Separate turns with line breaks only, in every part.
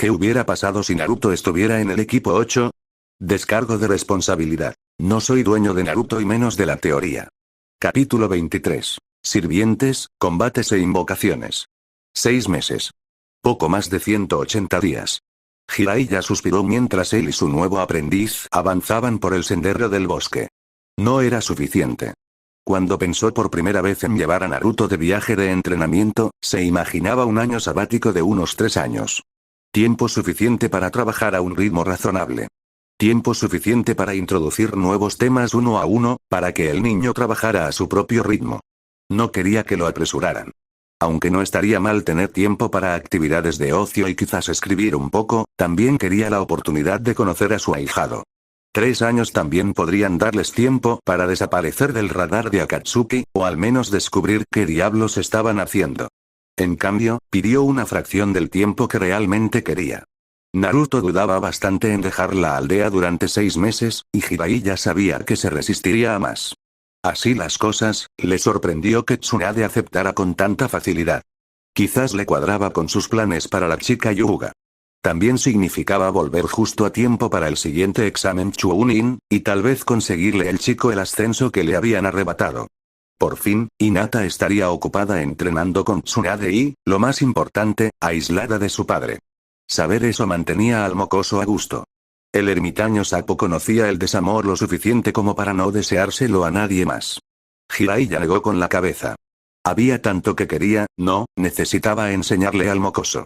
¿Qué hubiera pasado si Naruto estuviera en el equipo 8? Descargo de responsabilidad. No soy dueño de Naruto y menos de la teoría. Capítulo 23. Sirvientes, combates e invocaciones. 6 meses. Poco más de 180 días. Jiraiya suspiró mientras él y su nuevo aprendiz avanzaban por el sendero del bosque. No era suficiente. Cuando pensó por primera vez en llevar a Naruto de viaje de entrenamiento, se imaginaba un año sabático de unos 3 años. Tiempo suficiente para trabajar a un ritmo razonable. Tiempo suficiente para introducir nuevos temas uno a uno, para que el niño trabajara a su propio ritmo. No quería que lo apresuraran. Aunque no estaría mal tener tiempo para actividades de ocio y quizás escribir un poco, también quería la oportunidad de conocer a su ahijado. 3 años también podrían darles tiempo para desaparecer del radar de Akatsuki, o al menos descubrir qué diablos estaban haciendo. En cambio, pidió una fracción del tiempo que realmente quería. Naruto dudaba bastante en dejar la aldea durante 6 meses, y Jiraiya sabía que se resistiría a más. Así las cosas, le sorprendió que Tsunade aceptara con tanta facilidad. Quizás le cuadraba con sus planes para la chica Hyuga. También significaba volver justo a tiempo para el siguiente examen Chunin, y tal vez conseguirle el chico el ascenso que le habían arrebatado. Por fin, Hinata estaría ocupada entrenando con Tsunade y, lo más importante, aislada de su padre. Saber eso mantenía al mocoso a gusto. El ermitaño sapo conocía el desamor lo suficiente como para no deseárselo a nadie más. Jiraiya negó con la cabeza. Había tanto que quería, no, necesitaba enseñarle al mocoso.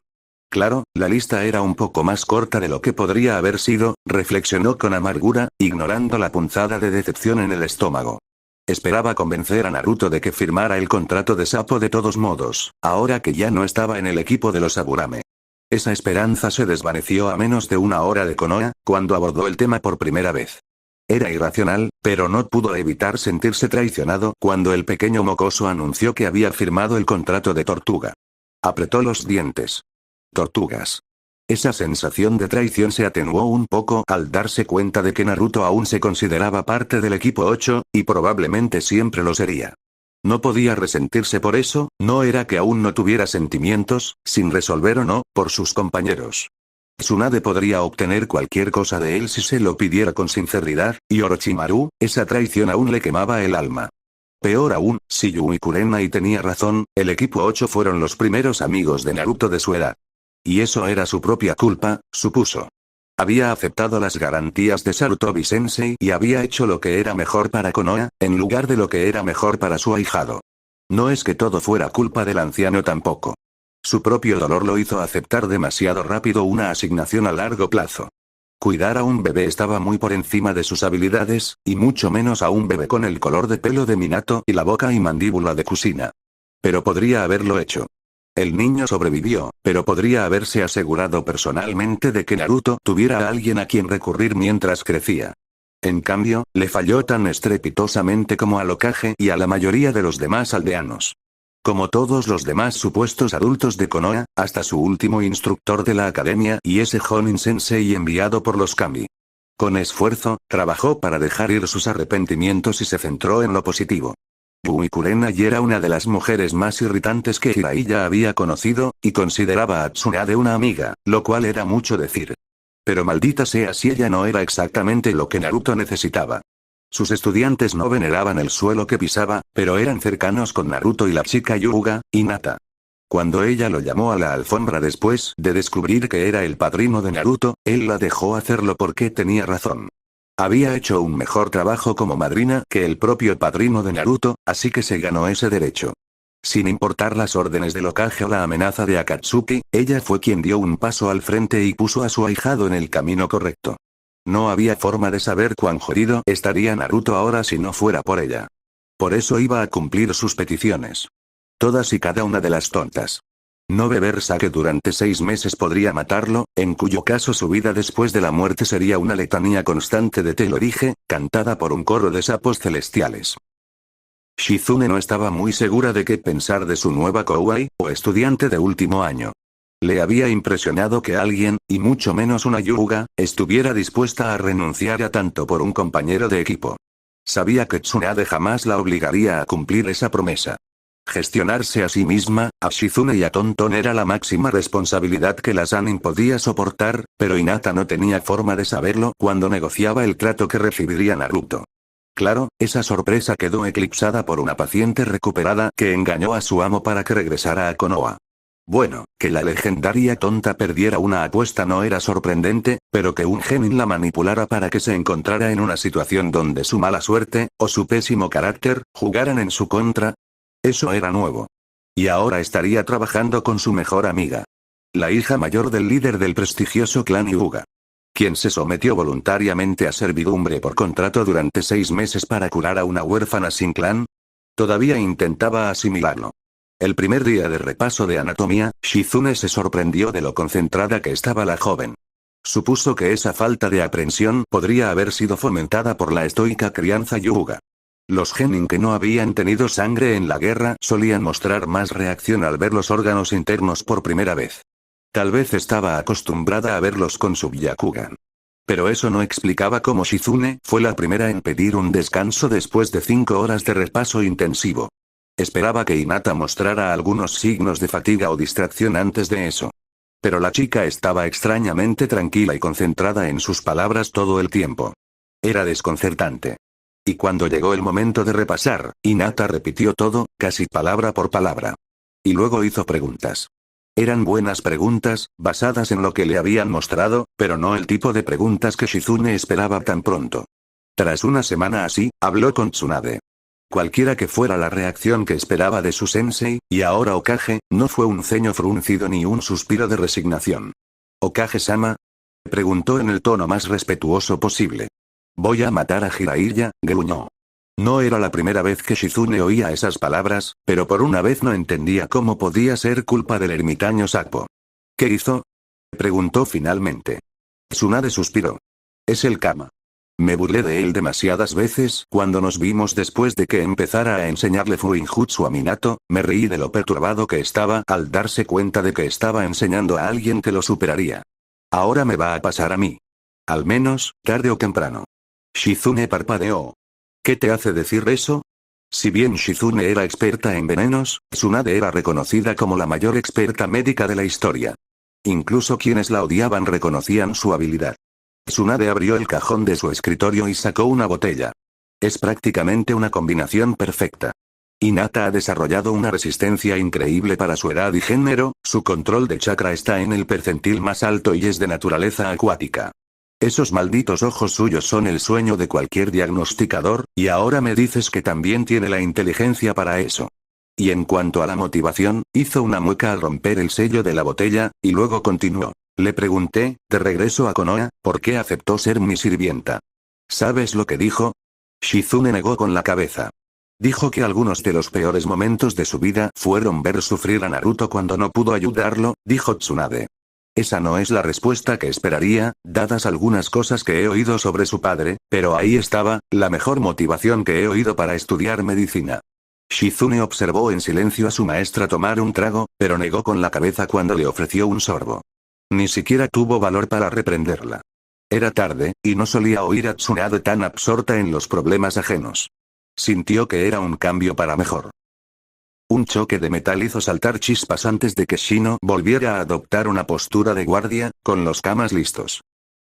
Claro, la lista era un poco más corta de lo que podría haber sido, reflexionó con amargura, ignorando la punzada de decepción en el estómago. Esperaba convencer a Naruto de que firmara el contrato de sapo de todos modos, ahora que ya no estaba en el equipo de los Aburame. Esa esperanza se desvaneció a menos de 1 hora de Konoha, cuando abordó el tema por primera vez. Era irracional, pero no pudo evitar sentirse traicionado cuando el pequeño mocoso anunció que había firmado el contrato de Tortuga. Apretó los dientes. Tortugas. Esa sensación de traición se atenuó un poco al darse cuenta de que Naruto aún se consideraba parte del equipo 8, y probablemente siempre lo sería. No podía resentirse por eso, no era que aún no tuviera sentimientos, sin resolver o no, por sus compañeros. Tsunade podría obtener cualquier cosa de él si se lo pidiera con sinceridad, y Orochimaru, esa traición aún le quemaba el alma. Peor aún, si Yui Kurenai tenía razón, el equipo 8 fueron los primeros amigos de Naruto de su edad. Y eso era su propia culpa, supuso. Había aceptado las garantías de Sarutobi Sensei y había hecho lo que era mejor para Konoha, en lugar de lo que era mejor para su ahijado. No es que todo fuera culpa del anciano tampoco. Su propio dolor lo hizo aceptar demasiado rápido una asignación a largo plazo. Cuidar a un bebé estaba muy por encima de sus habilidades, y mucho menos a un bebé con el color de pelo de Minato y la boca y mandíbula de Kusina. Pero podría haberlo hecho. El niño sobrevivió, pero podría haberse asegurado personalmente de que Naruto tuviera a alguien a quien recurrir mientras crecía. En cambio, le falló tan estrepitosamente como al Hokage y a la mayoría de los demás aldeanos. Como todos los demás supuestos adultos de Konoha, hasta su último instructor de la academia y ese Jonin Sensei enviado por los Kami. Con esfuerzo, trabajó para dejar ir sus arrepentimientos y se centró en lo positivo. Yui Kurenai era una de las mujeres más irritantes que Jiraiya había conocido, y consideraba a Tsunade una amiga, lo cual era mucho decir. Pero maldita sea si ella no era exactamente lo que Naruto necesitaba. Sus estudiantes no veneraban el suelo que pisaba, pero eran cercanos con Naruto y la chica Hyuga, Hinata. Cuando ella lo llamó a la alfombra después de descubrir que era el padrino de Naruto, él la dejó hacerlo porque tenía razón. Había hecho un mejor trabajo como madrina que el propio padrino de Naruto, así que se ganó ese derecho. Sin importar las órdenes del Hokage o la amenaza de Akatsuki, ella fue quien dio un paso al frente y puso a su ahijado en el camino correcto. No había forma de saber cuán jodido estaría Naruto ahora si no fuera por ella. Por eso iba a cumplir sus peticiones. Todas y cada una de las tontas. No beber sake durante 6 meses podría matarlo, en cuyo caso su vida después de la muerte sería una letanía constante de te lo dije, cantada por un coro de sapos celestiales. Shizune no estaba muy segura de qué pensar de su nueva Kouei, o estudiante de último año. Le había impresionado que alguien, y mucho menos una Hyuga, estuviera dispuesta a renunciar a tanto por un compañero de equipo. Sabía que Tsunade jamás la obligaría a cumplir esa promesa. Gestionarse a sí misma, a Shizune y a Tonton era la máxima responsabilidad que la Sanin podía soportar, pero Hinata no tenía forma de saberlo cuando negociaba el trato que recibiría Naruto. Claro, esa sorpresa quedó eclipsada por una paciente recuperada que engañó a su amo para que regresara a Konoha. Bueno, que la legendaria tonta perdiera una apuesta no era sorprendente, pero que un genin la manipulara para que se encontrara en una situación donde su mala suerte, o su pésimo carácter, jugaran en su contra. Eso era nuevo. Y ahora estaría trabajando con su mejor amiga. La hija mayor del líder del prestigioso clan Hyuga. Quien se sometió voluntariamente a servidumbre por contrato durante 6 meses para curar a una huérfana sin clan. Todavía intentaba asimilarlo. El primer día de repaso de anatomía, Shizune se sorprendió de lo concentrada que estaba la joven. Supuso que esa falta de aprensión podría haber sido fomentada por la estoica crianza Hyuga. Los genin que no habían tenido sangre en la guerra solían mostrar más reacción al ver los órganos internos por primera vez. Tal vez estaba acostumbrada a verlos con su Byakugan. Pero eso no explicaba cómo Shizune fue la primera en pedir un descanso después de 5 horas de repaso intensivo. Esperaba que Hinata mostrara algunos signos de fatiga o distracción antes de eso. Pero la chica estaba extrañamente tranquila y concentrada en sus palabras todo el tiempo. Era desconcertante. Y cuando llegó el momento de repasar, Hinata repitió todo, casi palabra por palabra. Y luego hizo preguntas. Eran buenas preguntas, basadas en lo que le habían mostrado, pero no el tipo de preguntas que Shizune esperaba tan pronto. Tras una semana así, habló con Tsunade. Cualquiera que fuera la reacción que esperaba de su sensei, y ahora Hokage, no fue un ceño fruncido ni un suspiro de resignación. ¿Hokage-sama? Preguntó en el tono más respetuoso posible. Voy a matar a Jiraiya, gruñó. No era la primera vez que Shizune oía esas palabras, pero por una vez no entendía cómo podía ser culpa del ermitaño Sakpo. ¿Qué hizo? Preguntó finalmente. Tsunade suspiró. Es el Kama. Me burlé de él demasiadas veces cuando nos vimos después de que empezara a enseñarle Fuinjutsu a Minato, me reí de lo perturbado que estaba al darse cuenta de que estaba enseñando a alguien que lo superaría. Ahora me va a pasar a mí. Al menos, tarde o temprano. Shizune parpadeó. ¿Qué te hace decir eso? Si bien Shizune era experta en venenos, Tsunade era reconocida como la mayor experta médica de la historia. Incluso quienes la odiaban reconocían su habilidad. Tsunade abrió el cajón de su escritorio y sacó una botella. Es prácticamente una combinación perfecta. Hinata ha desarrollado una resistencia increíble para su edad y género, su control de chakra está en el percentil más alto y es de naturaleza acuática. Esos malditos ojos suyos son el sueño de cualquier diagnosticador, y ahora me dices que también tiene la inteligencia para eso. Y en cuanto a la motivación, hizo una mueca al romper el sello de la botella, y luego continuó. Le pregunté, de regreso a Konoha, ¿por qué aceptó ser mi sirvienta? ¿Sabes lo que dijo? Shizune negó con la cabeza. Dijo que algunos de los peores momentos de su vida fueron ver sufrir a Naruto cuando no pudo ayudarlo, dijo Tsunade. Esa no es la respuesta que esperaría, dadas algunas cosas que he oído sobre su padre, pero ahí estaba, la mejor motivación que he oído para estudiar medicina. Shizune observó en silencio a su maestra tomar un trago, pero negó con la cabeza cuando le ofreció un sorbo. Ni siquiera tuvo valor para reprenderla. Era tarde, y no solía oír a Tsunade tan absorta en los problemas ajenos. Sintió que era un cambio para mejor. Un choque de metal hizo saltar chispas antes de que Shino volviera a adoptar una postura de guardia, con los kamas listos.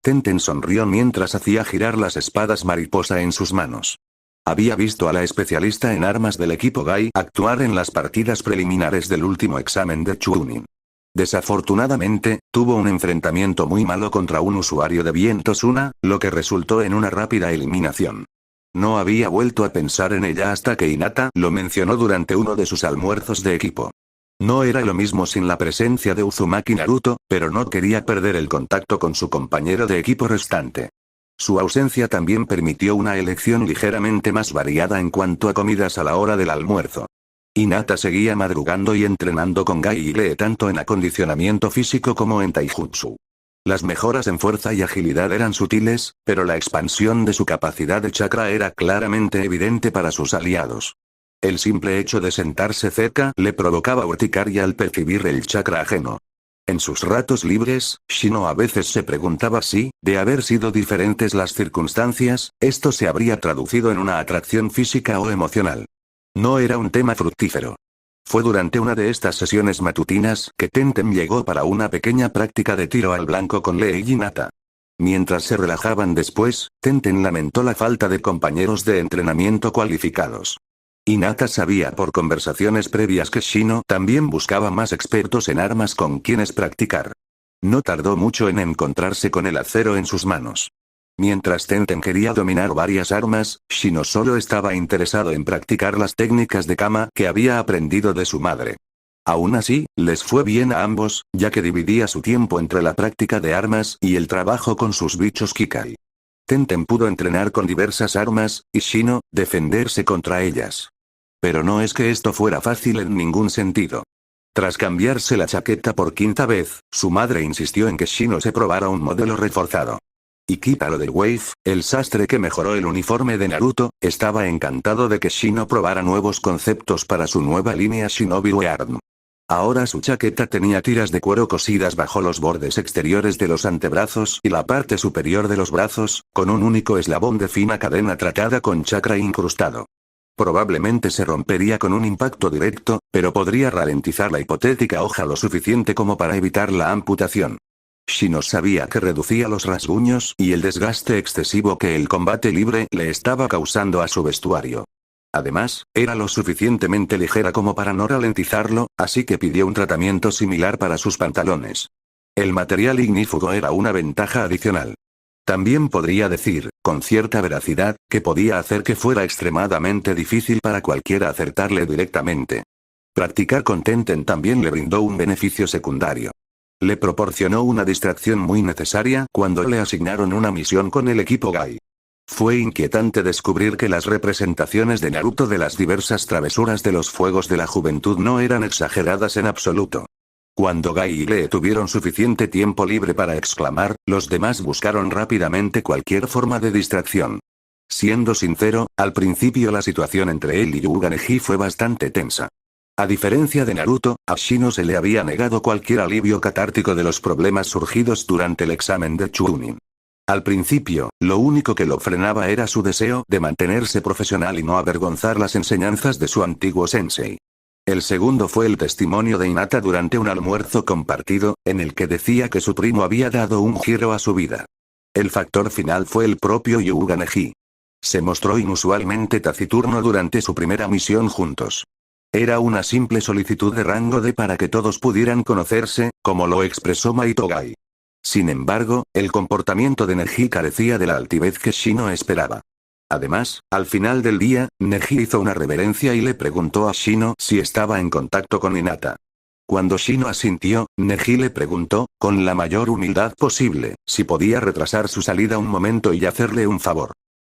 Tenten sonrió mientras hacía girar las espadas mariposa en sus manos. Había visto a la especialista en armas del equipo Gai actuar en las partidas preliminares del último examen de Chunin. Desafortunadamente, tuvo un enfrentamiento muy malo contra un usuario de viento Suna, lo que resultó en una rápida eliminación. No había vuelto a pensar en ella hasta que Hinata lo mencionó durante uno de sus almuerzos de equipo. No era lo mismo sin la presencia de Uzumaki Naruto, pero no quería perder el contacto con su compañero de equipo restante. Su ausencia también permitió una elección ligeramente más variada en cuanto a comidas a la hora del almuerzo. Hinata seguía madrugando y entrenando con Gai y Lee tanto en acondicionamiento físico como en taijutsu. Las mejoras en fuerza y agilidad eran sutiles, pero la expansión de su capacidad de chakra era claramente evidente para sus aliados. El simple hecho de sentarse cerca le provocaba urticaria al percibir el chakra ajeno. En sus ratos libres, Shino a veces se preguntaba si, de haber sido diferentes las circunstancias, esto se habría traducido en una atracción física o emocional. No era un tema fructífero. Fue durante una de estas sesiones matutinas que Tenten llegó para una pequeña práctica de tiro al blanco con Lee y Hinata. Mientras se relajaban después, Tenten lamentó la falta de compañeros de entrenamiento cualificados. Hinata sabía por conversaciones previas que Shino también buscaba más expertos en armas con quienes practicar. No tardó mucho en encontrarse con el acero en sus manos. Mientras Tenten quería dominar varias armas, Shino solo estaba interesado en practicar las técnicas de kama que había aprendido de su madre. Aún así, les fue bien a ambos, ya que dividía su tiempo entre la práctica de armas y el trabajo con sus bichos Kikai. Tenten pudo entrenar con diversas armas, y Shino, defenderse contra ellas. Pero no es que esto fuera fácil en ningún sentido. Tras cambiarse la chaqueta por quinta vez, su madre insistió en que Shino se probara un modelo reforzado. Y Kitaro del Wave, el sastre que mejoró el uniforme de Naruto, estaba encantado de que Shino probara nuevos conceptos para su nueva línea Shinobi Wearn. Ahora su chaqueta tenía tiras de cuero cosidas bajo los bordes exteriores de los antebrazos y la parte superior de los brazos, con un único eslabón de fina cadena tratada con chakra incrustado. Probablemente se rompería con un impacto directo, pero podría ralentizar la hipotética hoja lo suficiente como para evitar la amputación. Shino sabía que reducía los rasguños y el desgaste excesivo que el combate libre le estaba causando a su vestuario. Además, era lo suficientemente ligera como para no ralentizarlo, así que pidió un tratamiento similar para sus pantalones. El material ignífugo era una ventaja adicional. También podría decir, con cierta veracidad, que podía hacer que fuera extremadamente difícil para cualquiera acertarle directamente. Practicar con Tenten también le brindó un beneficio secundario. Le proporcionó una distracción muy necesaria cuando le asignaron una misión con el equipo Gai. Fue inquietante descubrir que las representaciones de Naruto de las diversas travesuras de los fuegos de la juventud no eran exageradas en absoluto. Cuando Gai y Lee tuvieron suficiente tiempo libre para exclamar, los demás buscaron rápidamente cualquier forma de distracción. Siendo sincero, al principio la situación entre él y Hyuga Neji fue bastante tensa. A diferencia de Naruto, a Shino se le había negado cualquier alivio catártico de los problemas surgidos durante el examen de Chunin. Al principio, lo único que lo frenaba era su deseo de mantenerse profesional y no avergonzar las enseñanzas de su antiguo sensei. El segundo fue el testimonio de Hinata durante un almuerzo compartido, en el que decía que su primo había dado un giro a su vida. El factor final fue el propio Hyuga Neji. Se mostró inusualmente taciturno durante su primera misión juntos. Era una simple solicitud de rango D para que todos pudieran conocerse, como lo expresó Maito Gai. Sin embargo, el comportamiento de Neji carecía de la altivez que Shino esperaba. Además, al final del día, Neji hizo una reverencia y le preguntó a Shino si estaba en contacto con Hinata. Cuando Shino asintió, Neji le preguntó, con la mayor humildad posible, si podía retrasar su salida un momento y hacerle un favor.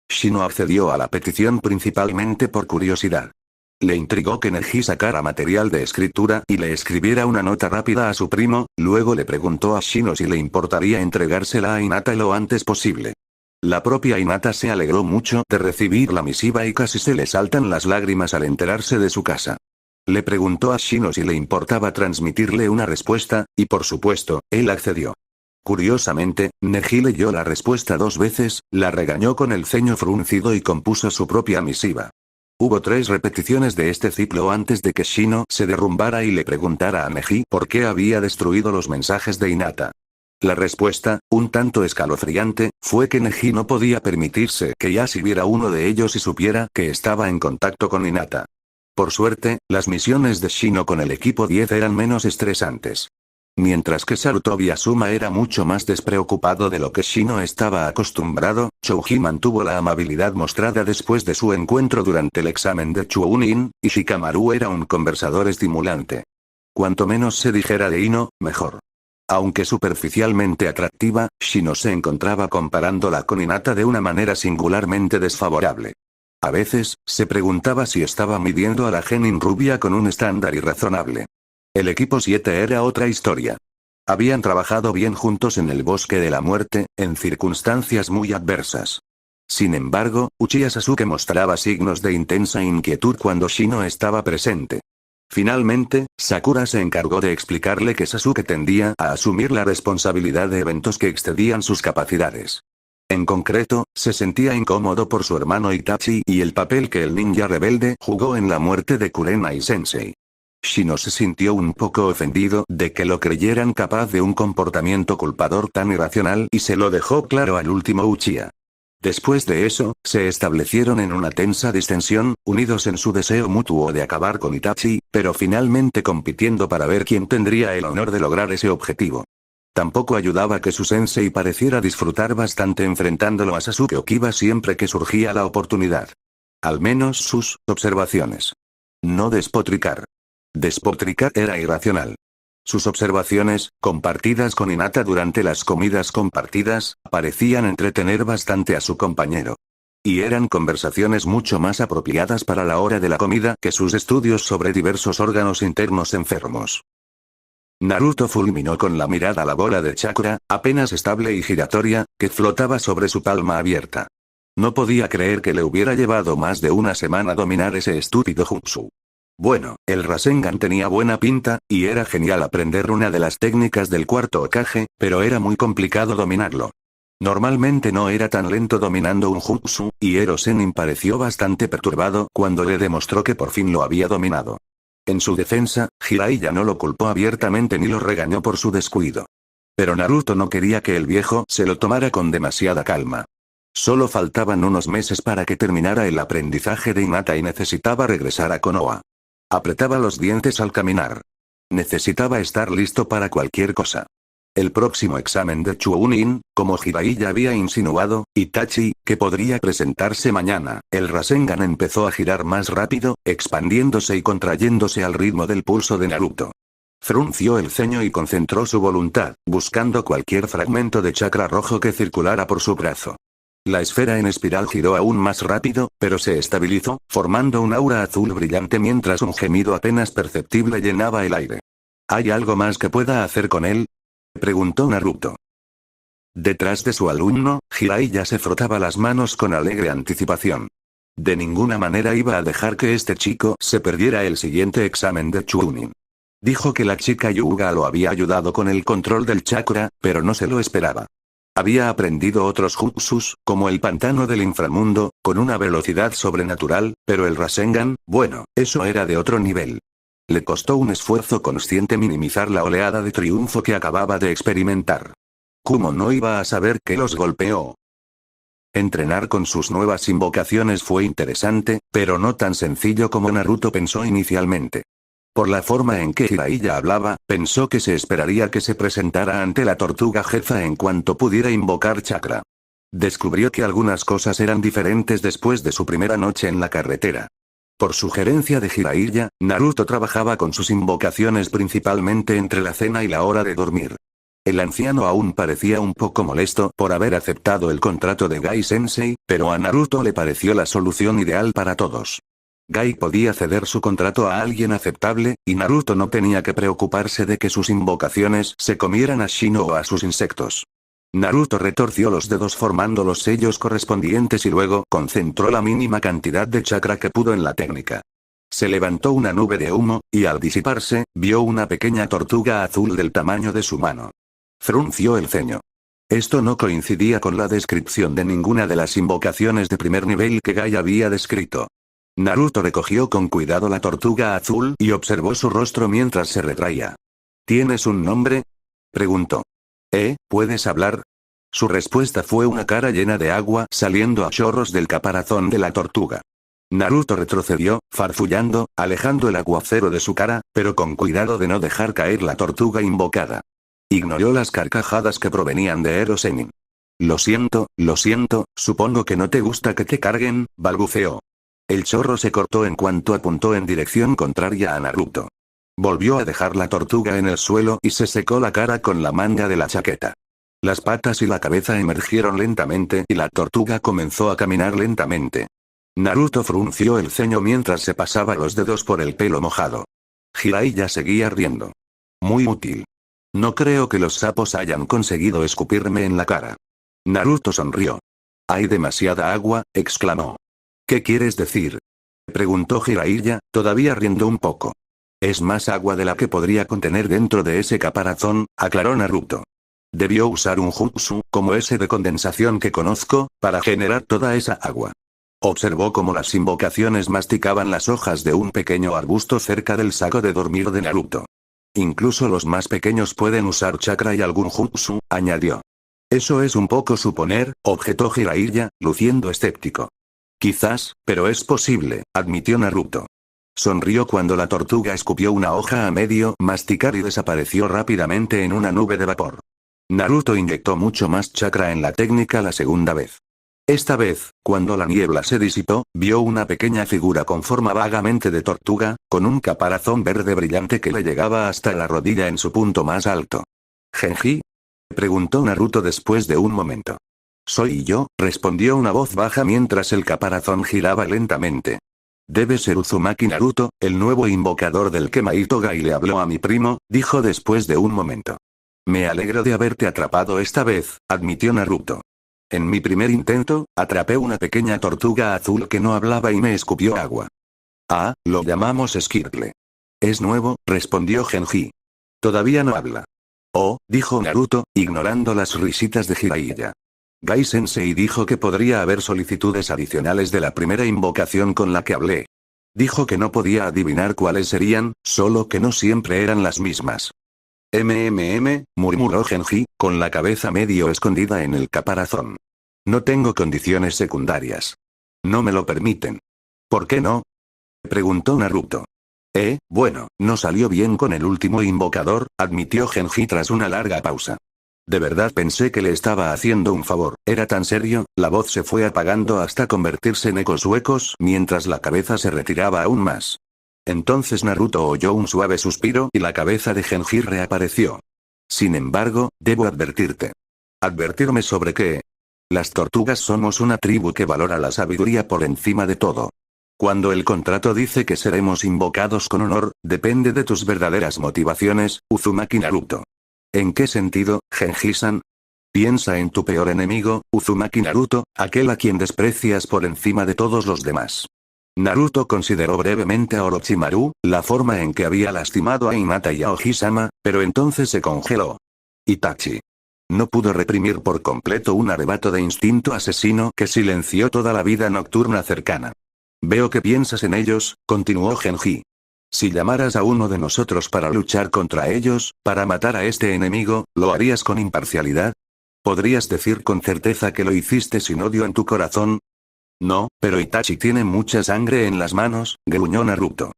Shino accedió a la petición principalmente por curiosidad. Le intrigó que Neji sacara material de escritura y le escribiera una nota rápida a su primo, luego le preguntó a Shino si le importaría entregársela a Hinata lo antes posible. La propia Hinata se alegró mucho de recibir la misiva y casi se le saltan las lágrimas al enterarse de su casa. Le preguntó a Shino si le importaba transmitirle una respuesta, y por supuesto, él accedió. Curiosamente, Neji leyó la respuesta 2 veces, la regañó con el ceño fruncido y compuso su propia misiva. Hubo 3 repeticiones de este ciclo antes de que Shino se derrumbara y le preguntara a Neji por qué había destruido los mensajes de Hinata. La respuesta, un tanto escalofriante, fue que Neji no podía permitirse que Yashi viera uno de ellos y supiera que estaba en contacto con Hinata. Por suerte, las misiones de Shino con el equipo 10 eran menos estresantes. Mientras que Sarutobi Asuma era mucho más despreocupado de lo que Shino estaba acostumbrado, Chouji mantuvo la amabilidad mostrada después de su encuentro durante el examen de Chunin, y Shikamaru era un conversador estimulante. Cuanto menos se dijera de Ino, mejor. Aunque superficialmente atractiva, Shino se encontraba comparándola con Hinata de una manera singularmente desfavorable. A veces, se preguntaba si estaba midiendo a la genin rubia con un estándar irrazonable. El equipo 7 era otra historia. Habían trabajado bien juntos en el bosque de la muerte, en circunstancias muy adversas. Sin embargo, Uchiha Sasuke mostraba signos de intensa inquietud cuando Shino estaba presente. Finalmente, Sakura se encargó de explicarle que Sasuke tendía a asumir la responsabilidad de eventos que excedían sus capacidades. En concreto, se sentía incómodo por su hermano Itachi y el papel que el ninja rebelde jugó en la muerte de Kurenai Sensei. Shino se sintió un poco ofendido de que lo creyeran capaz de un comportamiento culpador tan irracional y se lo dejó claro al último Uchiha. Después de eso, se establecieron en una tensa distensión, unidos en su deseo mutuo de acabar con Itachi, pero finalmente compitiendo para ver quién tendría el honor de lograr ese objetivo. Tampoco ayudaba que su sensei pareciera disfrutar bastante enfrentándolo a Sasuke Okiba siempre que surgía la oportunidad. Al menos sus observaciones. No despotricar. Despotricar era irracional. Sus observaciones, compartidas con Hinata durante las comidas compartidas, parecían entretener bastante a su compañero. Y eran conversaciones mucho más apropiadas para la hora de la comida que sus estudios sobre diversos órganos internos enfermos. Naruto fulminó con la mirada la bola de chakra, apenas estable y giratoria, que flotaba sobre su palma abierta. No podía creer que le hubiera llevado más de una semana dominar ese estúpido jutsu. Bueno, el Rasengan tenía buena pinta, y era genial aprender una de las técnicas del cuarto Hokage, pero era muy complicado dominarlo. Normalmente no era tan lento dominando un jutsu, y Ero Sennin pareció bastante perturbado cuando le demostró que por fin lo había dominado. En su defensa, Jiraiya no lo culpó abiertamente ni lo regañó por su descuido. Pero Naruto no quería que el viejo se lo tomara con demasiada calma. Solo faltaban unos meses para que terminara el aprendizaje de Hinata y necesitaba regresar a Konoha. Apretaba los dientes al caminar. Necesitaba estar listo para cualquier cosa. El próximo examen de Chunin, como Jiraiya había insinuado, Itachi, que podría presentarse mañana, el Rasengan empezó a girar más rápido, expandiéndose y contrayéndose al ritmo del pulso de Naruto. Frunció el ceño y concentró su voluntad, buscando cualquier fragmento de chakra rojo que circulara por su brazo. La esfera en espiral giró aún más rápido, pero se estabilizó, formando un aura azul brillante mientras un gemido apenas perceptible llenaba el aire. ¿Hay algo más que pueda hacer con él?, preguntó Naruto. Detrás de su alumno, Jiraiya se frotaba las manos con alegre anticipación. De ninguna manera iba a dejar que este chico se perdiera el siguiente examen de Chunin. Dijo que la chica Hyuga lo había ayudado con el control del chakra, pero no se lo esperaba. Había aprendido otros jutsus, como el pantano del inframundo, con una velocidad sobrenatural, pero el Rasengan, bueno, eso era de otro nivel. Le costó un esfuerzo consciente minimizar la oleada de triunfo que acababa de experimentar. ¿Cómo no iba a saber que los golpeó? Entrenar con sus nuevas invocaciones fue interesante, pero no tan sencillo como Naruto pensó inicialmente. Por la forma en que Jiraiya hablaba, pensó que se esperaría que se presentara ante la tortuga jefa en cuanto pudiera invocar chakra. Descubrió que algunas cosas eran diferentes después de su primera noche en la carretera. Por sugerencia de Jiraiya, Naruto trabajaba con sus invocaciones principalmente entre la cena y la hora de dormir. El anciano aún parecía un poco molesto por haber aceptado el contrato de Gai Sensei, pero a Naruto le pareció la solución ideal para todos. Gai podía ceder su contrato a alguien aceptable, y Naruto no tenía que preocuparse de que sus invocaciones se comieran a Shino o a sus insectos. Naruto retorció los dedos formando los sellos correspondientes y luego concentró la mínima cantidad de chakra que pudo en la técnica. Se levantó una nube de humo, y al disiparse, vio una pequeña tortuga azul del tamaño de su mano. Frunció el ceño. Esto no coincidía con la descripción de ninguna de las invocaciones de primer nivel que Gai había descrito. Naruto recogió con cuidado la tortuga azul y observó su rostro mientras se retraía. ¿Tienes un nombre?, preguntó. ¿Puedes hablar? Su respuesta fue una cara llena de agua saliendo a chorros del caparazón de la tortuga. Naruto retrocedió, farfullando, alejando el aguacero de su cara, pero con cuidado de no dejar caer la tortuga invocada. Ignoró las carcajadas que provenían de Ero Sennin. Lo siento, supongo que no te gusta que te carguen, balbuceó. El chorro se cortó en cuanto apuntó en dirección contraria a Naruto. Volvió a dejar la tortuga en el suelo y se secó la cara con la manga de la chaqueta. Las patas y la cabeza emergieron lentamente y la tortuga comenzó a caminar lentamente. Naruto frunció el ceño mientras se pasaba los dedos por el pelo mojado. Jiraiya seguía riendo. Muy útil. No creo que los sapos hayan conseguido escupirme en la cara. Naruto sonrió. Hay demasiada agua, exclamó. ¿Qué quieres decir?, preguntó Jiraiya, todavía riendo un poco. Es más agua de la que podría contener dentro de ese caparazón, aclaró Naruto. Debió usar un jutsu, como ese de condensación que conozco, para generar toda esa agua. Observó cómo las invocaciones masticaban las hojas de un pequeño arbusto cerca del saco de dormir de Naruto. Incluso los más pequeños pueden usar chakra y algún jutsu, añadió. Eso es un poco suponer, objetó Jiraiya, luciendo escéptico. Quizás, pero es posible, admitió Naruto. Sonrió cuando la tortuga escupió una hoja a medio masticar y desapareció rápidamente en una nube de vapor. Naruto inyectó mucho más chakra en la técnica la segunda vez. Esta vez, cuando la niebla se disipó, vio una pequeña figura con forma vagamente de tortuga, con un caparazón verde brillante que le llegaba hasta la rodilla en su punto más alto. ¿Genji? Preguntó Naruto después de un momento. Soy yo, respondió una voz baja mientras el caparazón giraba lentamente. Debe ser Uzumaki Naruto, el nuevo invocador del que Maito Gai le habló a mi primo, dijo después de un momento. Me alegro de haberte atrapado esta vez, admitió Naruto. En mi primer intento, atrapé una pequeña tortuga azul que no hablaba y me escupió agua. Ah, lo llamamos Skirtle. Es nuevo, respondió Genji. Todavía no habla. Oh, dijo Naruto, ignorando las risitas de Jiraiya. Gai Sensei dijo que podría haber solicitudes adicionales de la primera invocación con la que hablé. Dijo que no podía adivinar cuáles serían, solo que no siempre eran las mismas. Murmuró Genji, con la cabeza medio escondida en el caparazón. No tengo condiciones secundarias. No me lo permiten. ¿Por qué no? Preguntó Naruto. Bueno, no salió bien con el último invocador, admitió Genji tras una larga pausa. De verdad pensé que le estaba haciendo un favor, era tan serio, la voz se fue apagando hasta convertirse en ecos huecos mientras la cabeza se retiraba aún más. Entonces Naruto oyó un suave suspiro y la cabeza de Genji reapareció. Sin embargo, debo advertirte. ¿Advertirme sobre qué? Las tortugas somos una tribu que valora la sabiduría por encima de todo. Cuando el contrato dice que seremos invocados con honor, depende de tus verdaderas motivaciones, Uzumaki Naruto. ¿En qué sentido, Genji-san? Piensa en tu peor enemigo, Uzumaki Naruto, aquel a quien desprecias por encima de todos los demás. Naruto consideró brevemente a Orochimaru, la forma en que había lastimado a Hinata y a Oji-sama, pero entonces se congeló. Itachi. No pudo reprimir por completo un arrebato de instinto asesino que silenció toda la vida nocturna cercana. Veo que piensas en ellos, continuó Genji. Si llamaras a uno de nosotros para luchar contra ellos, para matar a este enemigo, ¿lo harías con imparcialidad? ¿Podrías decir con certeza que lo hiciste sin odio en tu corazón? No, pero Itachi tiene mucha sangre en las manos, gruñó Naruto.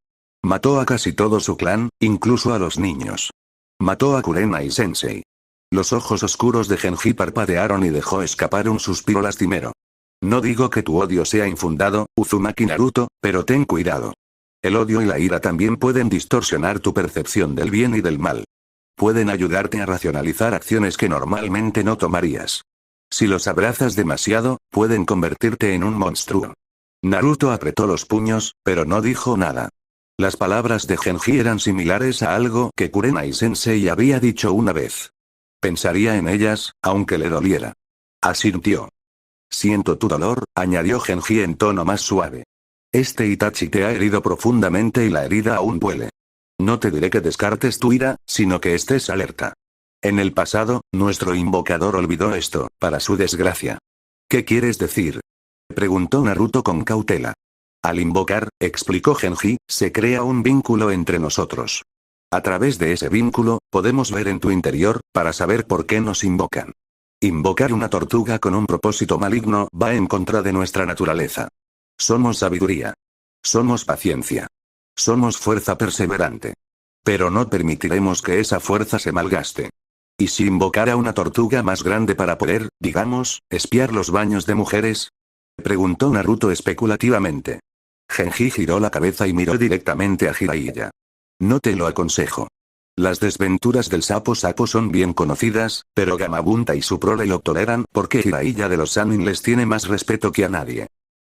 Mató a casi todo su clan, incluso a los niños. Mató a Kurenai Sensei. Los ojos oscuros de Genji parpadearon y dejó escapar un suspiro lastimero. No digo que tu odio sea infundado, Uzumaki Naruto, pero ten cuidado. El odio y la ira también pueden distorsionar tu percepción del bien y del mal. Pueden ayudarte a racionalizar acciones que normalmente no tomarías. Si los abrazas demasiado, pueden convertirte en un monstruo. Naruto apretó los puños, pero no dijo nada. Las palabras de Genji eran similares a algo que Kurenai Sensei había dicho una vez. Pensaría en ellas, aunque le doliera. Asintió. Siento tu dolor, añadió Genji en tono más suave. Este Itachi te ha herido profundamente y la herida aún duele. No te diré que descartes tu ira, sino que estés alerta. En el pasado, nuestro invocador olvidó esto, para su desgracia. ¿Qué quieres decir? Preguntó Naruto con cautela. Al invocar, explicó Genji, se crea un vínculo entre nosotros. A través de ese vínculo, podemos ver en tu interior, para saber por qué nos invocan. Invocar una tortuga con un propósito maligno va en contra de nuestra naturaleza. Somos sabiduría. Somos paciencia. Somos fuerza perseverante. Pero no permitiremos que esa fuerza se malgaste. ¿Y si invocara una tortuga más grande para poder, digamos, espiar los baños de mujeres? Preguntó Naruto especulativamente. Genji giró la cabeza y miró directamente a Jiraiya. No te lo aconsejo. Las desventuras del sapo son bien conocidas, pero Gamabunta y su prole lo toleran porque Jiraiya de los Sannin les tiene más respeto que a nadie.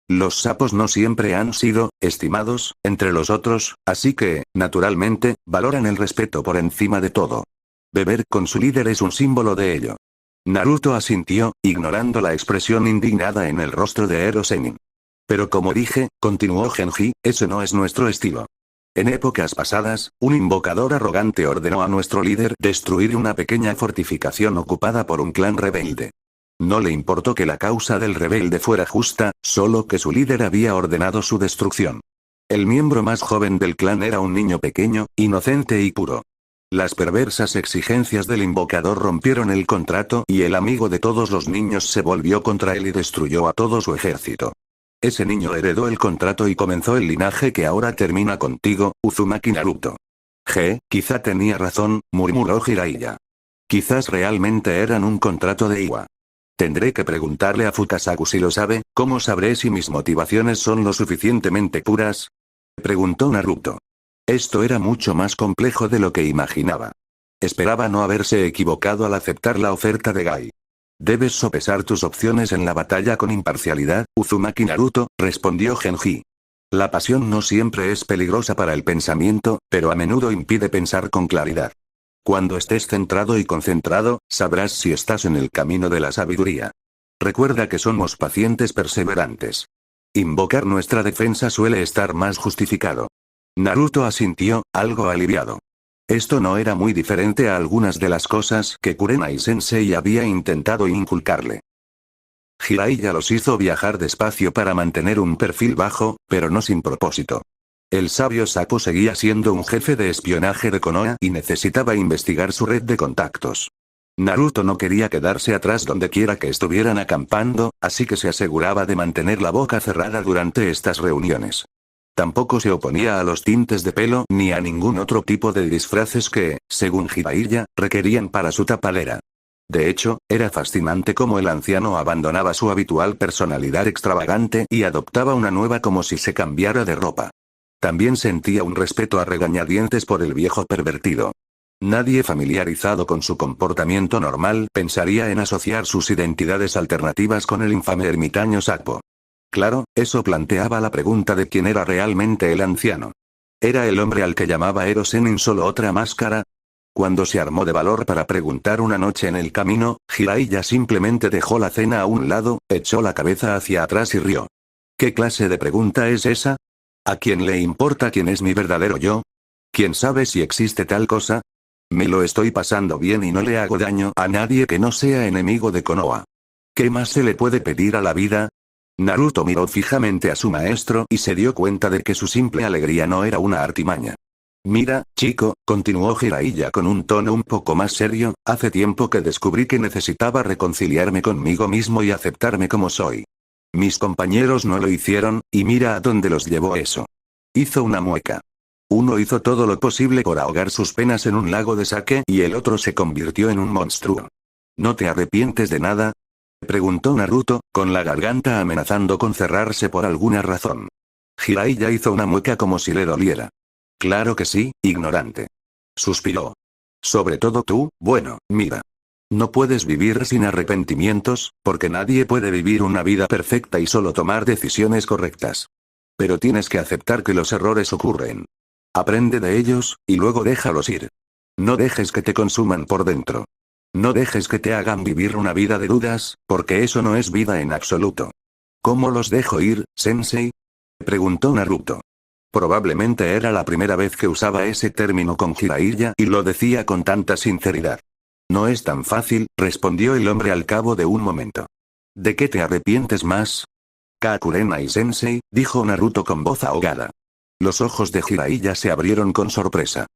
Los sapos no siempre han sido estimados entre los otros, así que, naturalmente, valoran el respeto por encima de todo. Beber con su líder es un símbolo de ello. Naruto asintió, ignorando la expresión indignada en el rostro de Ero Sennin. Pero como dije, continuó Genji, ese no es nuestro estilo. En épocas pasadas, un invocador arrogante ordenó a nuestro líder destruir una pequeña fortificación ocupada por un clan rebelde. No le importó que la causa del rebelde fuera justa, solo que su líder había ordenado su destrucción. El miembro más joven del clan era un niño pequeño, inocente y puro. Las perversas exigencias del invocador rompieron el contrato y el amigo de todos los niños se volvió contra él y destruyó a todo su ejército. Ese niño heredó el contrato y comenzó el linaje que ahora termina contigo, Uzumaki Naruto. Quizá tenía razón, murmuró Jiraiya. Quizás realmente eran un contrato de Iwa. Tendré que preguntarle a Fukasaku si lo sabe. ¿Cómo sabré si mis motivaciones son lo suficientemente puras? Preguntó Naruto. Esto era mucho más complejo de lo que imaginaba. Esperaba no haberse equivocado al aceptar la oferta de Gai. Debes sopesar tus opciones en la batalla con imparcialidad, Uzumaki Naruto, respondió Genji. La pasión no siempre es peligrosa para el pensamiento, pero a menudo impide pensar con claridad. Cuando estés centrado y concentrado, sabrás si estás en el camino de la sabiduría. Recuerda que somos pacientes perseverantes. Invocar nuestra defensa suele estar más justificado. Naruto asintió, algo aliviado. Esto no era muy diferente a algunas de las cosas que Kurenai-sensei había intentado inculcarle. Jiraiya los hizo viajar despacio para mantener un perfil bajo, pero no sin propósito. El sabio sapo seguía siendo un jefe de espionaje de Konoha y necesitaba investigar su red de contactos. Naruto no quería quedarse atrás donde quiera que estuvieran acampando, así que se aseguraba de mantener la boca cerrada durante estas reuniones. Tampoco se oponía a los tintes de pelo ni a ningún otro tipo de disfraces que, según Jiraiya, requerían para su tapadera. De hecho, era fascinante cómo el anciano abandonaba su habitual personalidad extravagante y adoptaba una nueva como si se cambiara de ropa. También sentía un respeto a regañadientes por el viejo pervertido. Nadie familiarizado con su comportamiento normal pensaría en asociar sus identidades alternativas con el infame ermitaño Sapo. Claro, eso planteaba la pregunta de quién era realmente el anciano. ¿Era el hombre al que llamaba Ero Sennin solo otra máscara? Cuando se armó de valor para preguntar una noche en el camino, Jiraiya simplemente dejó la cena a un lado, echó la cabeza hacia atrás y rió. ¿Qué clase de pregunta es esa? ¿A quién le importa quién es mi verdadero yo? ¿Quién sabe si existe tal cosa? Me lo estoy pasando bien y no le hago daño a nadie que no sea enemigo de Konoha. ¿Qué más se le puede pedir a la vida? Naruto miró fijamente a su maestro y se dio cuenta de que su simple alegría no era una artimaña. Mira, chico, continuó Jiraiya con un tono un poco más serio, hace tiempo que descubrí que necesitaba reconciliarme conmigo mismo y aceptarme como soy. Mis compañeros no lo hicieron, y mira a dónde los llevó eso. Hizo una mueca. Uno hizo todo lo posible por ahogar sus penas en un lago de sake y el otro se convirtió en un monstruo. ¿No te arrepientes de nada? Preguntó Naruto, con la garganta amenazando con cerrarse por alguna razón. Jiraiya hizo una mueca como si le doliera. Claro que sí, ignorante. Suspiró. Sobre todo tú, bueno, mira. No puedes vivir sin arrepentimientos, porque nadie puede vivir una vida perfecta y solo tomar decisiones correctas. Pero tienes que aceptar que los errores ocurren. Aprende de ellos, y luego déjalos ir. No dejes que te consuman por dentro. No dejes que te hagan vivir una vida de dudas, porque eso no es vida en absoluto. ¿Cómo los dejo ir, sensei? Preguntó Naruto. Probablemente era la primera vez que usaba ese término con Jiraiya y lo decía con tanta sinceridad. No es tan fácil, respondió el hombre al cabo de un momento. ¿De qué te arrepientes más? Kakurenai-sensei, dijo Naruto con voz ahogada. Los ojos de Jiraiya se abrieron con sorpresa.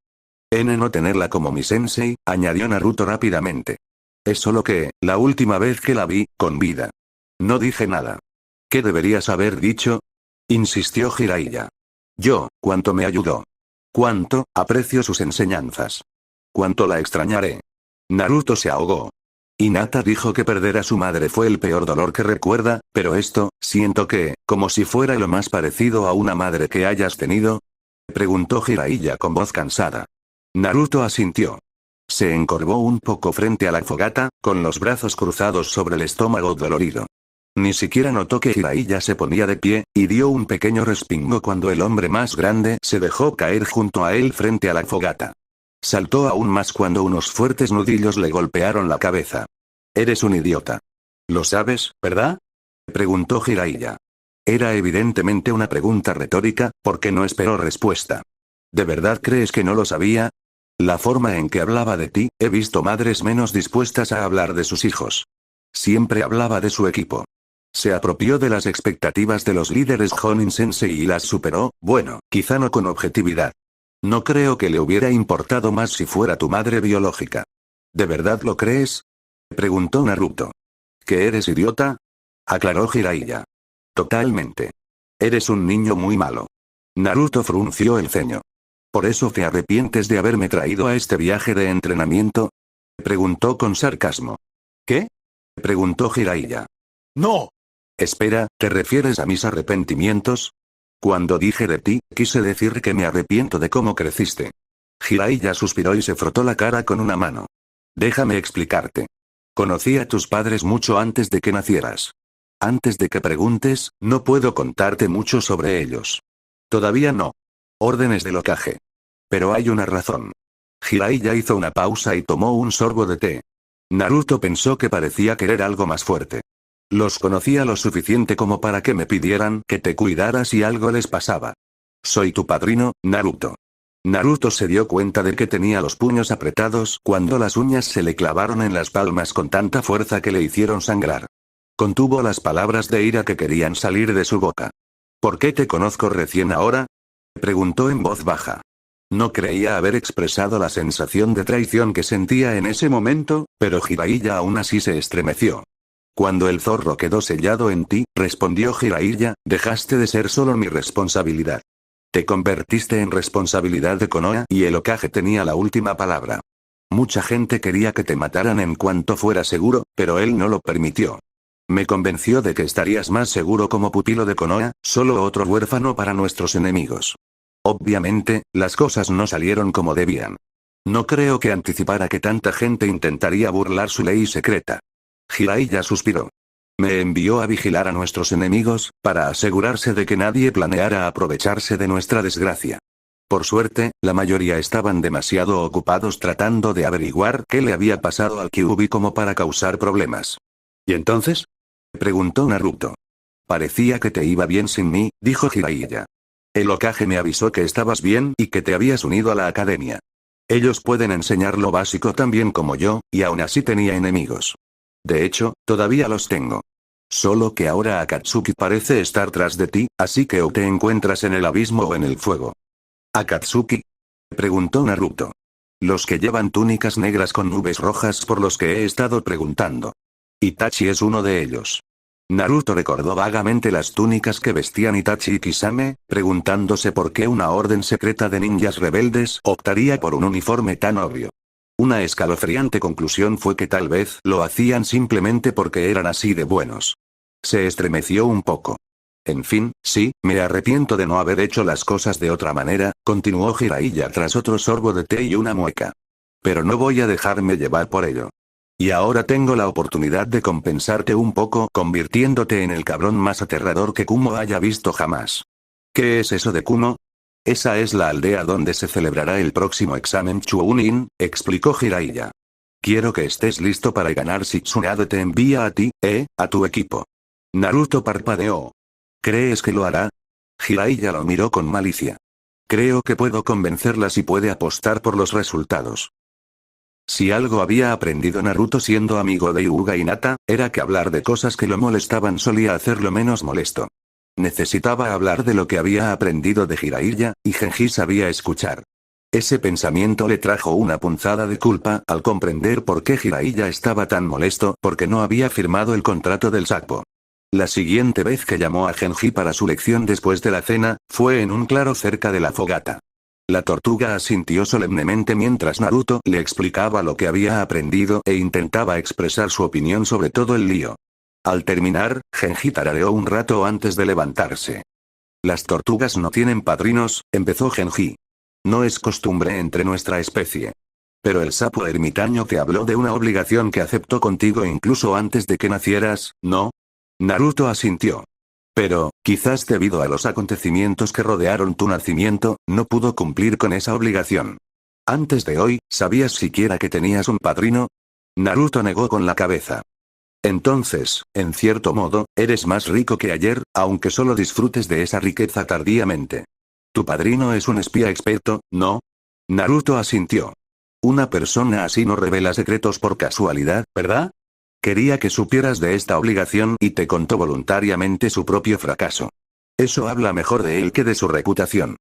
En no tenerla como mi sensei, añadió Naruto rápidamente. Es solo que, la última vez que la vi, con vida. No dije nada. ¿Qué deberías haber dicho? Insistió Jiraiya. Yo, cuánto me ayudó. Cuánto, aprecio sus enseñanzas. Cuánto la extrañaré. Naruto se ahogó. Hinata dijo que perder a su madre fue el peor dolor que recuerda, pero esto, siento que, como si fuera lo más parecido a una madre que hayas tenido. Preguntó Jiraiya con voz cansada. Naruto asintió. Se encorvó un poco frente a la fogata, con los brazos cruzados sobre el estómago dolorido. Ni siquiera notó que Jiraiya se ponía de pie, y dio un pequeño respingo cuando el hombre más grande se dejó caer junto a él frente a la fogata. Saltó aún más cuando unos fuertes nudillos le golpearon la cabeza. Eres un idiota. Lo sabes, ¿verdad? Preguntó Jiraiya. Era evidentemente una pregunta retórica, porque no esperó respuesta. ¿De verdad crees que no lo sabía? La forma en que hablaba de ti, he visto madres menos dispuestas a hablar de sus hijos. Siempre hablaba de su equipo. Se apropió de las expectativas de los líderes Jonin Sensei y las superó, bueno, quizá no con objetividad. No creo que le hubiera importado más si fuera tu madre biológica. ¿De verdad lo crees? Preguntó Naruto. ¿Que eres idiota? Aclaró Jiraiya. Totalmente. Eres un niño muy malo. Naruto frunció el ceño. ¿Por eso te arrepientes de haberme traído a este viaje de entrenamiento? Preguntó con sarcasmo. ¿Qué? Preguntó Jiraiya.
¡No!
Espera, ¿te refieres a mis arrepentimientos? Cuando dije de ti, quise decir que me arrepiento de cómo creciste. Jiraiya suspiró y se frotó la cara con una mano. Déjame explicarte. Conocí a tus padres mucho antes de que nacieras. Antes de que preguntes, no puedo contarte mucho sobre ellos. Todavía no. Órdenes del Hokage. Pero hay una razón. Jiraiya hizo una pausa y tomó un sorbo de té. Naruto pensó que parecía querer algo más fuerte. Los conocía lo suficiente como para que me pidieran que te cuidara si algo les pasaba. Soy tu padrino, Naruto. Naruto se dio cuenta de que tenía los puños apretados cuando las uñas se le clavaron en las palmas con tanta fuerza que le hicieron sangrar. Contuvo las palabras de ira que querían salir de su boca. ¿Por qué te conozco recién ahora? Preguntó en voz baja. No creía haber expresado la sensación de traición que sentía en ese momento, pero Jiraiya aún así se estremeció. Cuando el zorro quedó sellado en ti, respondió Jiraiya, dejaste de ser solo mi responsabilidad. Te convertiste en responsabilidad de Konoha y el Hokage tenía la última palabra. Mucha gente quería que te mataran en cuanto fuera seguro, pero él no lo permitió. Me convenció de que estarías más seguro como pupilo de Konoha, solo otro huérfano para nuestros enemigos. Obviamente, las cosas no salieron como debían. No creo que anticipara que tanta gente intentaría burlar su ley secreta. Jiraiya suspiró. Me envió a vigilar a nuestros enemigos, para asegurarse de que nadie planeara aprovecharse de nuestra desgracia. Por suerte, la mayoría estaban demasiado ocupados tratando de averiguar qué le había pasado al Kyuubi como para causar problemas. ¿Y entonces? Preguntó Naruto. Parecía que te iba bien sin mí, dijo Jiraiya. El Hokage me avisó que estabas bien y que te habías unido a la academia. Ellos pueden enseñar lo básico tan bien como yo, y aún así tenía enemigos. De hecho, todavía los tengo. Solo que ahora Akatsuki parece estar tras de ti, así que o te encuentras en el abismo o en el fuego. ¿Akatsuki? Preguntó Naruto. Los que llevan túnicas negras con nubes rojas por los que he estado preguntando. Itachi es uno de ellos. Naruto recordó vagamente las túnicas que vestían Itachi y Kisame, preguntándose por qué una orden secreta de ninjas rebeldes optaría por un uniforme tan obvio. Una escalofriante conclusión fue que tal vez lo hacían simplemente porque eran así de buenos. Se estremeció un poco. En fin, sí, me arrepiento de no haber hecho las cosas de otra manera, continuó Jiraiya tras otro sorbo de té y una mueca. Pero no voy a dejarme llevar por ello. Y ahora tengo la oportunidad de compensarte un poco convirtiéndote en el cabrón más aterrador que Kumo haya visto jamás. ¿Qué es eso de Kumo? Esa es la aldea donde se celebrará el próximo examen Chunin, explicó Jiraiya. Quiero que estés listo para ganar si Tsunade te envía a ti, a tu equipo. Naruto parpadeó. ¿Crees que lo hará? Jiraiya lo miró con malicia. Creo que puedo convencerla si puede apostar por los resultados. Si algo había aprendido Naruto siendo amigo de Hyuga Hinata, era que hablar de cosas que lo molestaban solía hacerlo menos molesto. Necesitaba hablar de lo que había aprendido de Jiraiya, y Genji sabía escuchar. Ese pensamiento le trajo una punzada de culpa al comprender por qué Jiraiya estaba tan molesto porque no había firmado el contrato del Sakpo. La siguiente vez que llamó a Genji para su lección después de la cena, fue en un claro cerca de la fogata. La tortuga asintió solemnemente mientras Naruto le explicaba lo que había aprendido e intentaba expresar su opinión sobre todo el lío. Al terminar, Genji tarareó un rato antes de levantarse. Las tortugas no tienen padrinos, empezó Genji. No es costumbre entre nuestra especie. Pero el sapo ermitaño te habló de una obligación que aceptó contigo incluso antes de que nacieras, ¿no? Naruto asintió. Pero, quizás debido a los acontecimientos que rodearon tu nacimiento, no pudo cumplir con esa obligación. Antes de hoy, ¿sabías siquiera que tenías un padrino? Naruto negó con la cabeza. Entonces, en cierto modo, eres más rico que ayer, aunque solo disfrutes de esa riqueza tardíamente. Tu padrino es un espía experto, ¿no? Naruto asintió. Una persona así no revela secretos por casualidad, ¿verdad? Quería que supieras de esta obligación y te contó voluntariamente su propio fracaso. Eso habla mejor de él que de su reputación.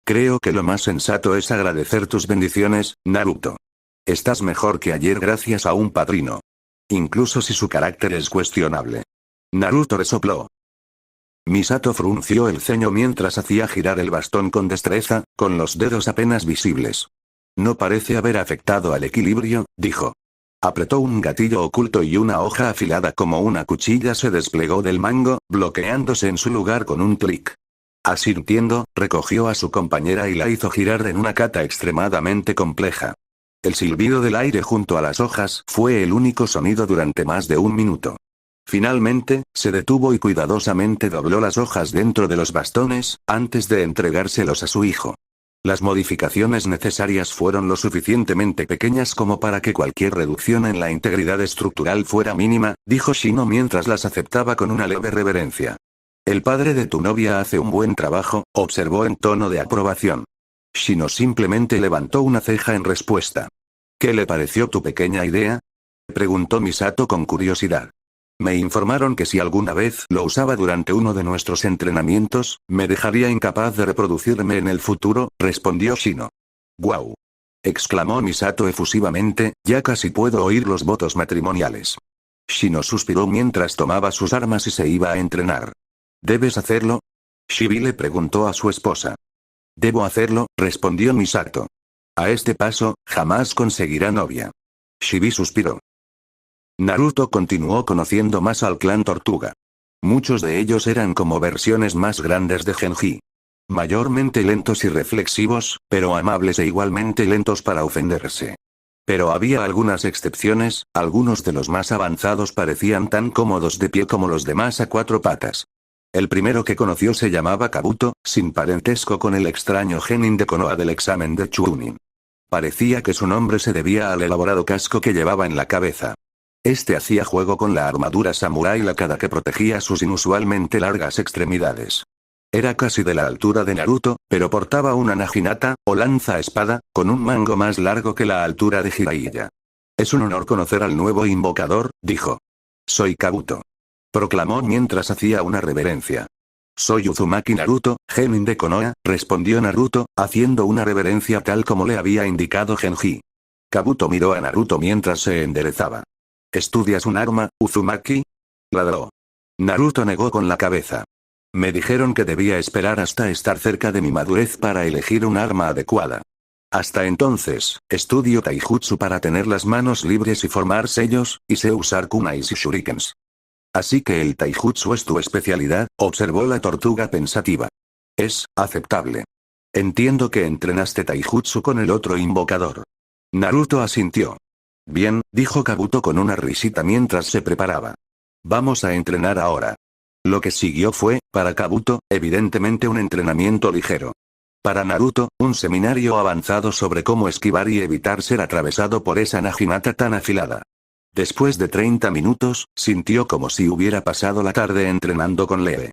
Creo que lo más sensato es agradecer tus bendiciones, Naruto. Estás mejor que ayer gracias a un padrino. Incluso si su carácter es cuestionable. Naruto resopló. Misato frunció el ceño mientras hacía girar el bastón con destreza, con los dedos apenas visibles. No parece haber afectado al equilibrio, dijo. Apretó un gatillo oculto y una hoja afilada como una cuchilla se desplegó del mango, bloqueándose en su lugar con un clic. Asintiendo, recogió a su compañera y la hizo girar en una kata extremadamente compleja. El silbido del aire junto a las hojas fue el único sonido durante más de un minuto. Finalmente, se detuvo y cuidadosamente dobló las hojas dentro de los bastones, antes de entregárselos a su hijo. Las modificaciones necesarias fueron lo suficientemente pequeñas como para que cualquier reducción en la integridad estructural fuera mínima, dijo Shino mientras las aceptaba con una leve reverencia. El padre de tu novia hace un buen trabajo, observó en tono de aprobación. Shino simplemente levantó una ceja en respuesta. ¿Qué le pareció tu pequeña idea? Preguntó Misato con curiosidad. Me informaron que si alguna vez lo usaba durante uno de nuestros entrenamientos, me dejaría incapaz de reproducirme en el futuro, respondió Shino. ¡Guau! Exclamó Misato efusivamente, ya casi puedo oír los votos matrimoniales. Shino suspiró mientras tomaba sus armas y se iba a entrenar. ¿Debes hacerlo? Shibi le preguntó a su esposa. Debo hacerlo, respondió Misato. A este paso, jamás conseguirá novia. Shibi suspiró. Naruto continuó conociendo más al clan Tortuga. Muchos de ellos eran como versiones más grandes de Genji. Mayormente lentos y reflexivos, pero amables e igualmente lentos para ofenderse. Pero había algunas excepciones, algunos de los más avanzados parecían tan cómodos de pie como los demás a cuatro patas. El primero que conoció se llamaba Kabuto, sin parentesco con el extraño genin de Konoha del examen de Chunin. Parecía que su nombre se debía al elaborado casco que llevaba en la cabeza. Este hacía juego con la armadura samurái lacada que protegía sus inusualmente largas extremidades. Era casi de la altura de Naruto, pero portaba una naginata, o lanza espada, con un mango más largo que la altura de Jiraiya. Es un honor conocer al nuevo invocador, dijo. Soy Kabuto. Proclamó mientras hacía una reverencia. Soy Uzumaki Naruto, genin de Konoha, respondió Naruto, haciendo una reverencia tal como le había indicado Genji. Kabuto miró a Naruto mientras se enderezaba. ¿Estudias un arma, Uzumaki? Ladró. Naruto negó con la cabeza. Me dijeron que debía esperar hasta estar cerca de mi madurez para elegir un arma adecuada. Hasta entonces, estudio taijutsu para tener las manos libres y formar sellos, y sé usar kunais y shurikens. Así que el taijutsu es tu especialidad, observó la tortuga pensativa. Es aceptable. Entiendo que entrenaste taijutsu con el otro invocador. Naruto asintió. Bien, dijo Kabuto con una risita mientras se preparaba. Vamos a entrenar ahora. Lo que siguió fue, para Kabuto, evidentemente un entrenamiento ligero. Para Naruto, un seminario avanzado sobre cómo esquivar y evitar ser atravesado por esa naginata tan afilada. Después de 30 minutos, sintió como si hubiera pasado la tarde entrenando con Lee.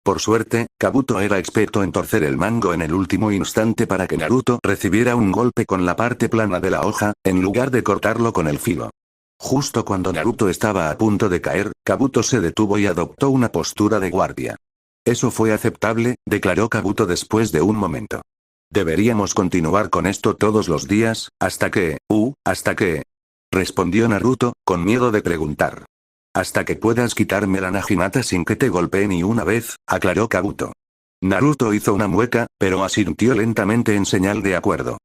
Por suerte, Kabuto era experto en torcer el mango en el último instante para que Naruto recibiera un golpe con la parte plana de la hoja, en lugar de cortarlo con el filo. Justo cuando Naruto estaba a punto de caer, Kabuto se detuvo y adoptó una postura de guardia. Eso fue aceptable, declaró Kabuto después de un momento. Deberíamos continuar con esto todos los días, hasta que, respondió Naruto, con miedo de preguntar. Hasta que puedas quitarme la naginata sin que te golpee ni una vez, aclaró Kabuto. Naruto hizo una mueca, pero asintió lentamente en señal de acuerdo.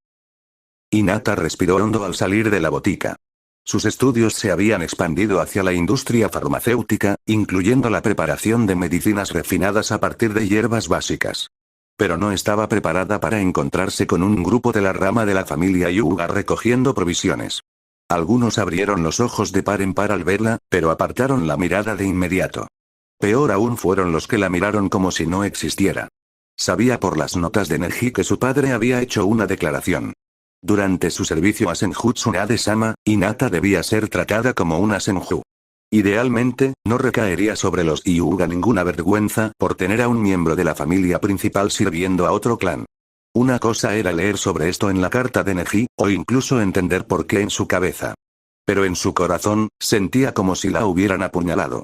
Hinata respiró hondo al salir de la botica. Sus estudios se habían expandido hacia la industria farmacéutica, incluyendo la preparación de medicinas refinadas a partir de hierbas básicas. Pero no estaba preparada para encontrarse con un grupo de la rama de la familia Hyuga recogiendo provisiones. Algunos abrieron los ojos de par en par al verla, pero apartaron la mirada de inmediato. Peor aún fueron los que la miraron como si no existiera. Sabía por las notas de Neji que su padre había hecho una declaración. Durante su servicio a Senjutsu Nade-sama, Hinata debía ser tratada como una senju. Idealmente, no recaería sobre los Hyuga ninguna vergüenza por tener a un miembro de la familia principal sirviendo a otro clan. Una cosa era leer sobre esto en la carta de Neji, o incluso entender por qué en su cabeza. Pero en su corazón, sentía como si la hubieran apuñalado.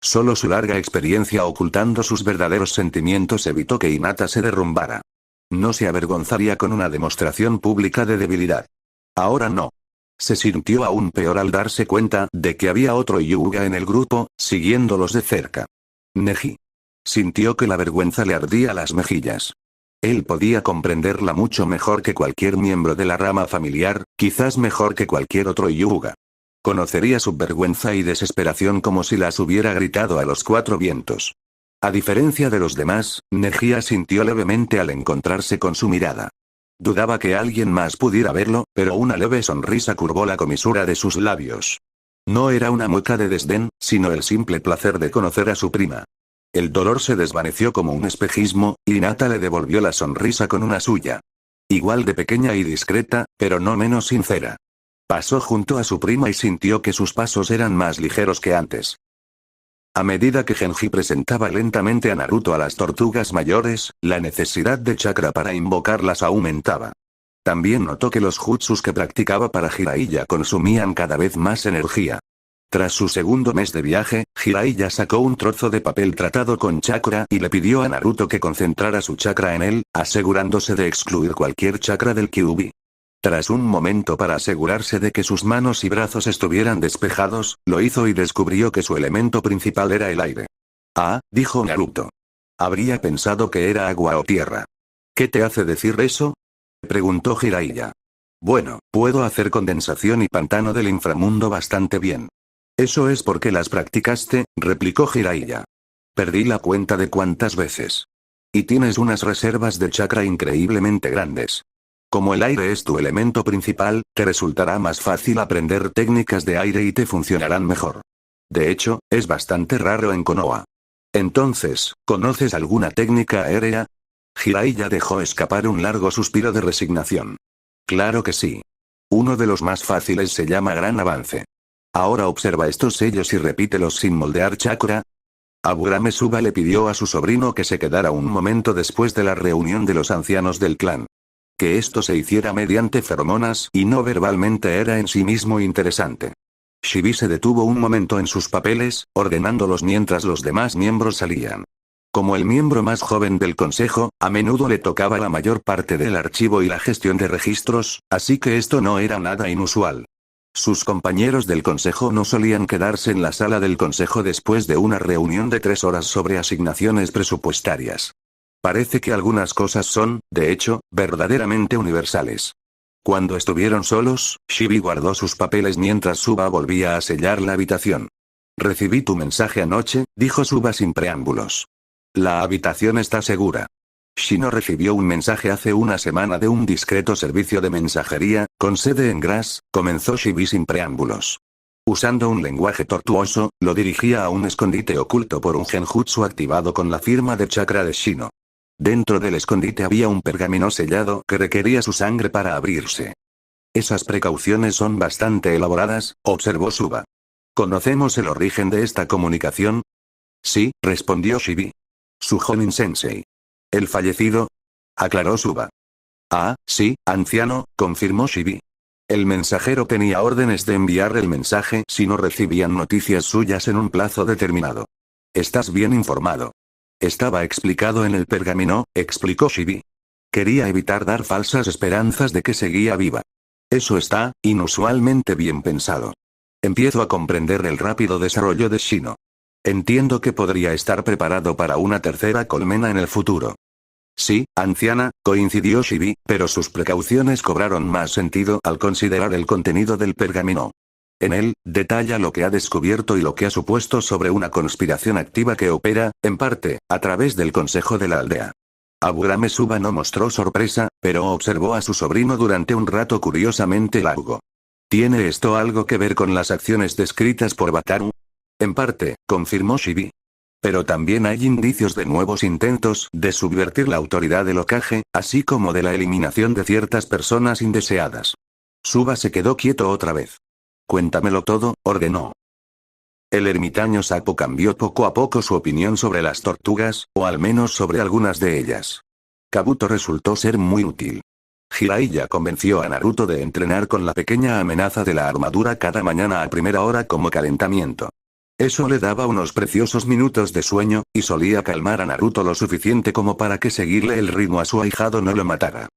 Solo su larga experiencia ocultando sus verdaderos sentimientos evitó que Hinata se derrumbara. No se avergonzaría con una demostración pública de debilidad. Ahora no. Se sintió aún peor al darse cuenta de que había otro Hyuga en el grupo, siguiéndolos de cerca. Neji. Sintió que la vergüenza le ardía las mejillas. Él podía comprenderla mucho mejor que cualquier miembro de la rama familiar, quizás mejor que cualquier otro Hyuga. Conocería su vergüenza y desesperación como si las hubiera gritado a los cuatro vientos. A diferencia de los demás, Neji asintió levemente al encontrarse con su mirada. Dudaba que alguien más pudiera verlo, pero una leve sonrisa curvó la comisura de sus labios. No era una mueca de desdén, sino el simple placer de conocer a su prima. El dolor se desvaneció como un espejismo, y Hinata le devolvió la sonrisa con una suya. Igual de pequeña y discreta, pero no menos sincera. Pasó junto a su prima y sintió que sus pasos eran más ligeros que antes. A medida que Genji presentaba lentamente a Naruto a las tortugas mayores, la necesidad de chakra para invocarlas aumentaba. También notó que los jutsus que practicaba para Jiraiya consumían cada vez más energía. Tras su segundo mes de viaje, Jiraiya sacó un trozo de papel tratado con chakra y le pidió a Naruto que concentrara su chakra en él, asegurándose de excluir cualquier chakra del Kyuubi. Tras un momento para asegurarse de que sus manos y brazos estuvieran despejados, lo hizo y descubrió que su elemento principal era el aire. Ah, dijo Naruto. Habría pensado que era agua o tierra. ¿Qué te hace decir eso? Preguntó Jiraiya. Bueno, puedo hacer condensación y pantano del inframundo bastante bien. Eso es porque las practicaste, replicó Jiraiya. Perdí la cuenta de cuántas veces. Y tienes unas reservas de chakra increíblemente grandes. Como el aire es tu elemento principal, te resultará más fácil aprender técnicas de aire y te funcionarán mejor. De hecho, es bastante raro en Konoha. Entonces, ¿conoces alguna técnica aérea? Jiraiya dejó escapar un largo suspiro de resignación. Claro que sí. Uno de los más fáciles se llama Gran Avance. Ahora observa estos sellos y repítelos sin moldear chakra. Aburame Suba le pidió a su sobrino que se quedara un momento después de la reunión de los ancianos del clan. Que esto se hiciera mediante feromonas y no verbalmente era en sí mismo interesante. Shibi se detuvo un momento en sus papeles, ordenándolos mientras los demás miembros salían. Como el miembro más joven del consejo, a menudo le tocaba la mayor parte del archivo y la gestión de registros, así que esto no era nada inusual. Sus compañeros del consejo no solían quedarse en la sala del consejo después de una reunión de 3 horas sobre asignaciones presupuestarias. Parece que algunas cosas son, de hecho, verdaderamente universales. Cuando estuvieron solos, Shibi guardó sus papeles mientras Suba volvía a sellar la habitación. Recibí tu mensaje anoche, dijo Suba sin preámbulos. La habitación está segura. Shino recibió un mensaje hace una semana de un discreto servicio de mensajería, con sede en Grass, comenzó Shibi sin preámbulos. Usando un lenguaje tortuoso, lo dirigía a un escondite oculto por un genjutsu activado con la firma de chakra de Shino. Dentro del escondite había un pergamino sellado que requería su sangre para abrirse. Esas precauciones son bastante elaboradas, observó Suba. ¿Conocemos el origen de esta comunicación? Sí, respondió Shibi. Su Jonin Sensei. ¿El fallecido? Aclaró Suba. Ah, sí, anciano, confirmó Shibi. El mensajero tenía órdenes de enviar el mensaje si no recibían noticias suyas en un plazo determinado. Estás bien informado. Estaba explicado en el pergamino, explicó Shibi. Quería evitar dar falsas esperanzas de que seguía viva. Eso está, inusualmente bien pensado. Empiezo a comprender el rápido desarrollo de Shino. Entiendo que podría estar preparado para una tercera colmena en el futuro. Sí, anciana, coincidió Shibi, pero sus precauciones cobraron más sentido al considerar el contenido del pergamino. En él, detalla lo que ha descubierto y lo que ha supuesto sobre una conspiración activa que opera, en parte, a través del consejo de la aldea. Aburame Suba no mostró sorpresa, pero observó a su sobrino durante un rato curiosamente largo. ¿Tiene esto algo que ver con las acciones descritas por Bataru? En parte, confirmó Shibi. Pero también hay indicios de nuevos intentos de subvertir la autoridad del Hokage, así como de la eliminación de ciertas personas indeseadas. Suba se quedó quieto otra vez. Cuéntamelo todo, ordenó. El ermitaño Sapo cambió poco a poco su opinión sobre las tortugas, o al menos sobre algunas de ellas. Kabuto resultó ser muy útil. Jiraiya convenció a Naruto de entrenar con la pequeña amenaza de la armadura cada mañana a primera hora como calentamiento. Eso le daba unos preciosos minutos de sueño, y solía calmar a Naruto lo suficiente como para que seguirle el ritmo a su ahijado no lo matara.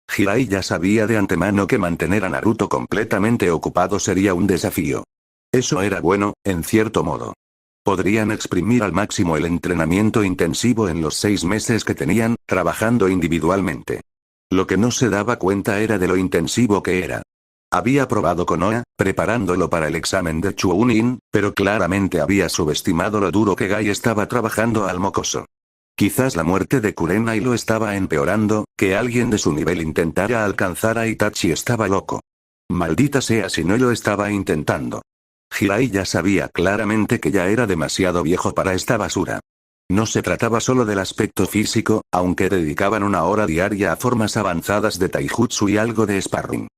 Jiraiya sabía de antemano que mantener a Naruto completamente ocupado sería un desafío. Eso era bueno, en cierto modo. Podrían exprimir al máximo el entrenamiento intensivo en los 6 meses que tenían, trabajando individualmente. Lo que no se daba cuenta era de lo intensivo que era. Había probado Konoha, preparándolo para el examen de Chunin, pero claramente había subestimado lo duro que Gai estaba trabajando al mocoso. Quizás la muerte de Kurenai lo estaba empeorando, que alguien de su nivel intentara alcanzar a Itachi estaba loco. Maldita sea si no lo estaba intentando. Jiraiya sabía claramente que ya era demasiado viejo para esta basura. No se trataba solo del aspecto físico, aunque dedicaban 1 hora diaria a formas avanzadas de taijutsu y algo de sparring.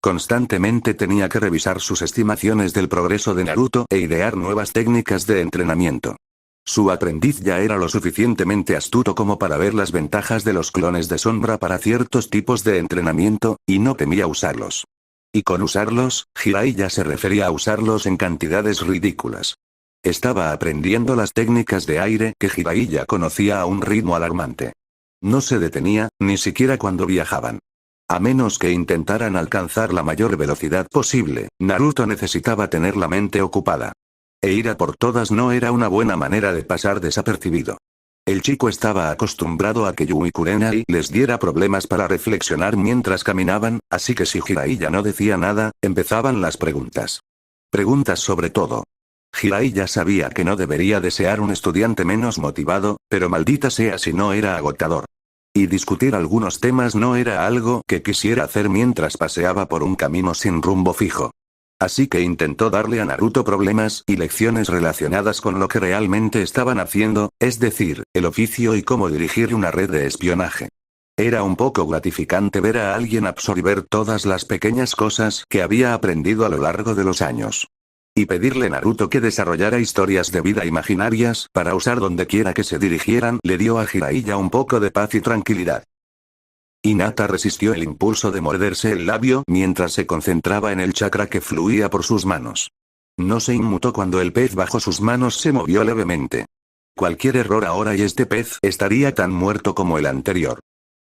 Constantemente tenía que revisar sus estimaciones del progreso de Naruto e idear nuevas técnicas de entrenamiento. Su aprendiz ya era lo suficientemente astuto como para ver las ventajas de los clones de sombra para ciertos tipos de entrenamiento, y no temía usarlos. Y con usarlos, Jiraiya se refería a usarlos en cantidades ridículas. Estaba aprendiendo las técnicas de aire que Jiraiya conocía a un ritmo alarmante. No se detenía, ni siquiera cuando viajaban. A menos que intentaran alcanzar la mayor velocidad posible, Naruto necesitaba tener la mente ocupada. E ir a por todas no era una buena manera de pasar desapercibido. El chico estaba acostumbrado a que Yu y Kurenai les diera problemas para reflexionar mientras caminaban, así que si Jiraiya no decía nada, empezaban las preguntas. Preguntas sobre todo. Jiraiya sabía que no debería desear un estudiante menos motivado, pero maldita sea si no era agotador. Y discutir algunos temas no era algo que quisiera hacer mientras paseaba por un camino sin rumbo fijo. Así que intentó darle a Naruto problemas y lecciones relacionadas con lo que realmente estaban haciendo, es decir, el oficio y cómo dirigir una red de espionaje. Era un poco gratificante ver a alguien absorber todas las pequeñas cosas que había aprendido a lo largo de los años. Y pedirle a Naruto que desarrollara historias de vida imaginarias para usar donde quiera que se dirigieran le dio a Jiraiya un poco de paz y tranquilidad. Hinata resistió el impulso de morderse el labio mientras se concentraba en el chakra que fluía por sus manos. No se inmutó cuando el pez bajo sus manos se movió levemente. Cualquier error ahora y este pez estaría tan muerto como el anterior.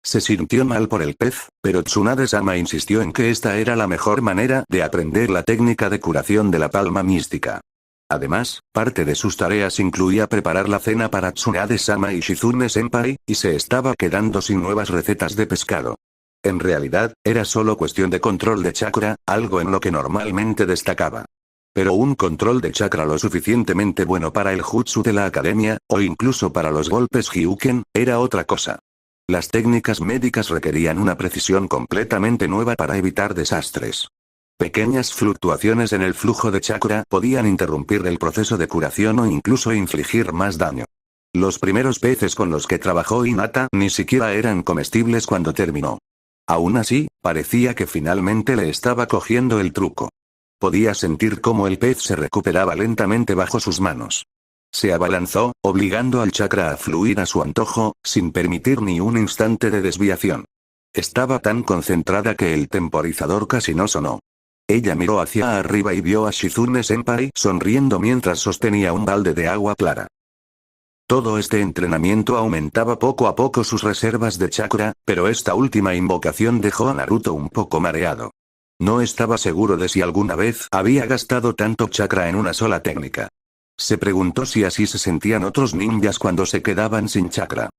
Se sintió mal por el pez, pero Tsunade-sama insistió en que esta era la mejor manera de aprender la técnica de curación de la palma mística. Además, parte de sus tareas incluía preparar la cena para Tsunade-sama y Shizune-senpai, y se estaba quedando sin nuevas recetas de pescado. En realidad, era solo cuestión de control de chakra, algo en lo que normalmente destacaba. Pero un control de chakra lo suficientemente bueno para el jutsu de la academia, o incluso para los golpes Hyuken, era otra cosa. Las técnicas médicas requerían una precisión completamente nueva para evitar desastres. Pequeñas fluctuaciones en el flujo de chakra podían interrumpir el proceso de curación o incluso infligir más daño. Los primeros peces con los que trabajó Hinata ni siquiera eran comestibles cuando terminó. Aún así, parecía que finalmente le estaba cogiendo el truco. Podía sentir cómo el pez se recuperaba lentamente bajo sus manos. Se abalanzó, obligando al chakra a fluir a su antojo, sin permitir ni un instante de desviación. Estaba tan concentrada que el temporizador casi no sonó. Ella miró hacia arriba y vio a Shizune-senpai sonriendo mientras sostenía un balde de agua clara. Todo este entrenamiento aumentaba poco a poco sus reservas de chakra, pero esta última invocación dejó a Naruto un poco mareado. No estaba seguro de si alguna vez había gastado tanto chakra en una sola técnica. Se preguntó si así se sentían otros ninjas cuando se quedaban sin chakra.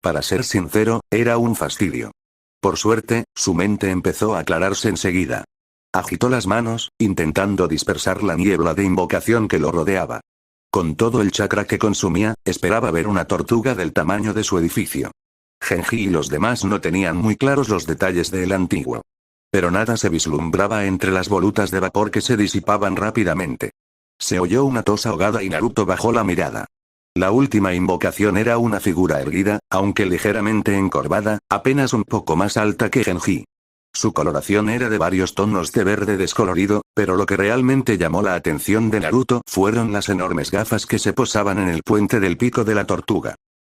Para ser sincero, era un fastidio. Por suerte, su mente empezó a aclararse enseguida. Agitó las manos, intentando dispersar la niebla de invocación que lo rodeaba. Con todo el chakra que consumía, esperaba ver una tortuga del tamaño de su edificio. Genji y los demás no tenían muy claros los detalles del antiguo. Pero nada se vislumbraba entre las volutas de vapor que se disipaban rápidamente. Se oyó una tos ahogada y Naruto bajó la mirada. La última invocación era una figura erguida, aunque ligeramente encorvada, apenas un poco más alta que Genji. Su coloración era de varios tonos de verde descolorido, pero lo que realmente llamó la atención de Naruto fueron las enormes gafas que se posaban en el puente del pico de la tortuga.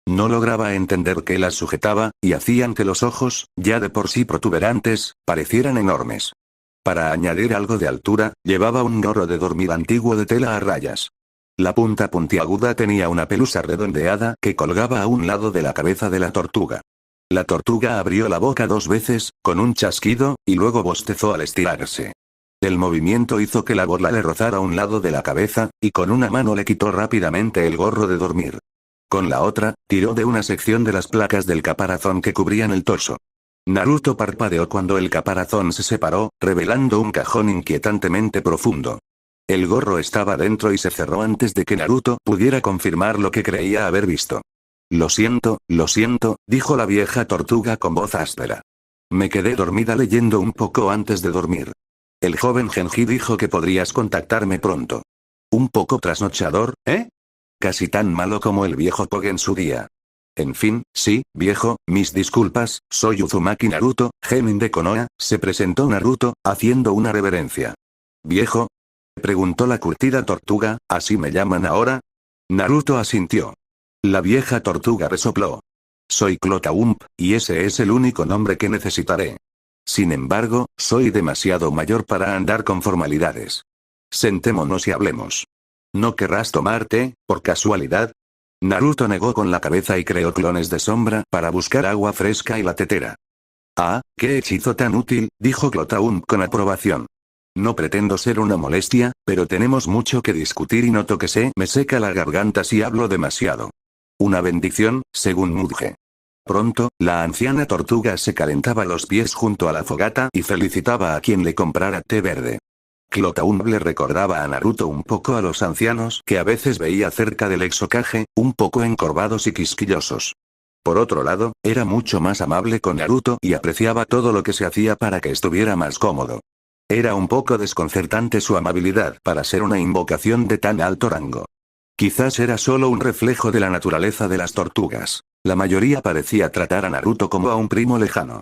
No lograba entender qué las sujetaba, y hacían que los ojos, ya de por sí protuberantes, parecieran enormes. Para añadir algo de altura, llevaba un gorro de dormir antiguo de tela a rayas. La punta puntiaguda tenía una pelusa redondeada que colgaba a un lado de la cabeza de la tortuga. La tortuga abrió la boca 2 veces, con un chasquido, y luego bostezó al estirarse. El movimiento hizo que la bola le rozara un lado de la cabeza, y con una mano le quitó rápidamente el gorro de dormir. Con la otra, tiró de una sección de las placas del caparazón que cubrían el torso. Naruto parpadeó cuando el caparazón se separó, revelando un cajón inquietantemente profundo. El gorro estaba dentro y se cerró antes de que Naruto pudiera confirmar lo que creía haber visto. Lo siento, dijo la vieja tortuga con voz áspera. Me quedé dormida leyendo un poco antes de dormir. El joven Genji dijo que podrías contactarme pronto. Un poco trasnochador, ¿eh? Casi tan malo como el viejo Pog en su día. En fin, sí, viejo, mis disculpas, soy Uzumaki Naruto, genin de Konoha, se presentó Naruto, haciendo una reverencia. ¿Viejo? Preguntó la curtida tortuga, ¿así me llaman ahora? Naruto asintió. La vieja tortuga resopló. Soy Clotaump, y ese es el único nombre que necesitaré. Sin embargo, soy demasiado mayor para andar con formalidades. Sentémonos y hablemos. ¿No querrás tomar té, por casualidad? Naruto negó con la cabeza y creó clones de sombra para buscar agua fresca y la tetera. Ah, qué hechizo tan útil, dijo Clotaump con aprobación. No pretendo ser una molestia, pero tenemos mucho que discutir y noto que me seca la garganta si hablo demasiado. Una bendición, según Mudge. Pronto, la anciana tortuga se calentaba los pies junto a la fogata y felicitaba a quien le comprara té verde. Clotaump le recordaba a Naruto un poco a los ancianos que a veces veía cerca del Exokage, un poco encorvados y quisquillosos. Por otro lado, era mucho más amable con Naruto y apreciaba todo lo que se hacía para que estuviera más cómodo. Era un poco desconcertante su amabilidad para ser una invocación de tan alto rango. Quizás era solo un reflejo de la naturaleza de las tortugas. La mayoría parecía tratar a Naruto como a un primo lejano.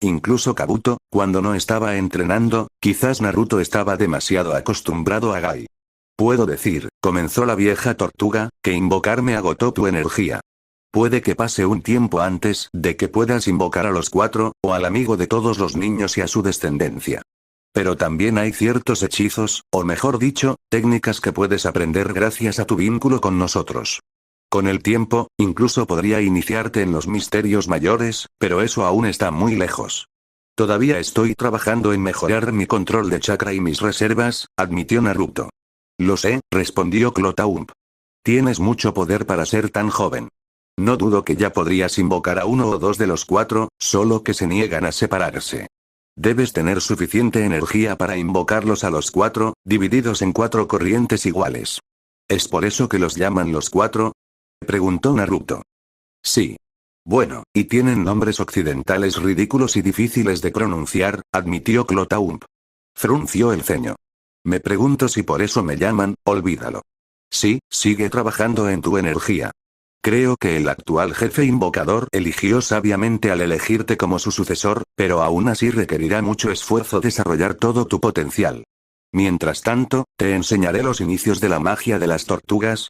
Incluso Kabuto, cuando no estaba entrenando, quizás Naruto estaba demasiado acostumbrado a Gai. Puedo decir, comenzó la vieja tortuga, que invocarme agotó tu energía. Puede que pase un tiempo antes de que puedas invocar a los 4, o al amigo de todos los niños y a su descendencia. Pero también hay ciertos hechizos, o mejor dicho, técnicas que puedes aprender gracias a tu vínculo con nosotros. Con el tiempo, incluso podría iniciarte en los misterios mayores, pero eso aún está muy lejos. Todavía estoy trabajando en mejorar mi control de chakra y mis reservas, admitió Naruto. Lo sé, respondió Clotaump. Tienes mucho poder para ser tan joven. No dudo que ya podrías invocar a 1 o 2 de los 4, solo que se niegan a separarse. Debes tener suficiente energía para invocarlos a los 4, divididos en 4 corrientes iguales. ¿Es por eso que los llaman los 4? Preguntó Naruto. Sí. Bueno, y tienen nombres occidentales ridículos y difíciles de pronunciar, admitió Clotaump. Frunció el ceño. Me pregunto si por eso me llaman, olvídalo. Sí, sigue trabajando en tu energía. Creo que el actual jefe invocador eligió sabiamente al elegirte como su sucesor, pero aún así requerirá mucho esfuerzo desarrollar todo tu potencial. Mientras tanto, te enseñaré los inicios de la magia de las tortugas.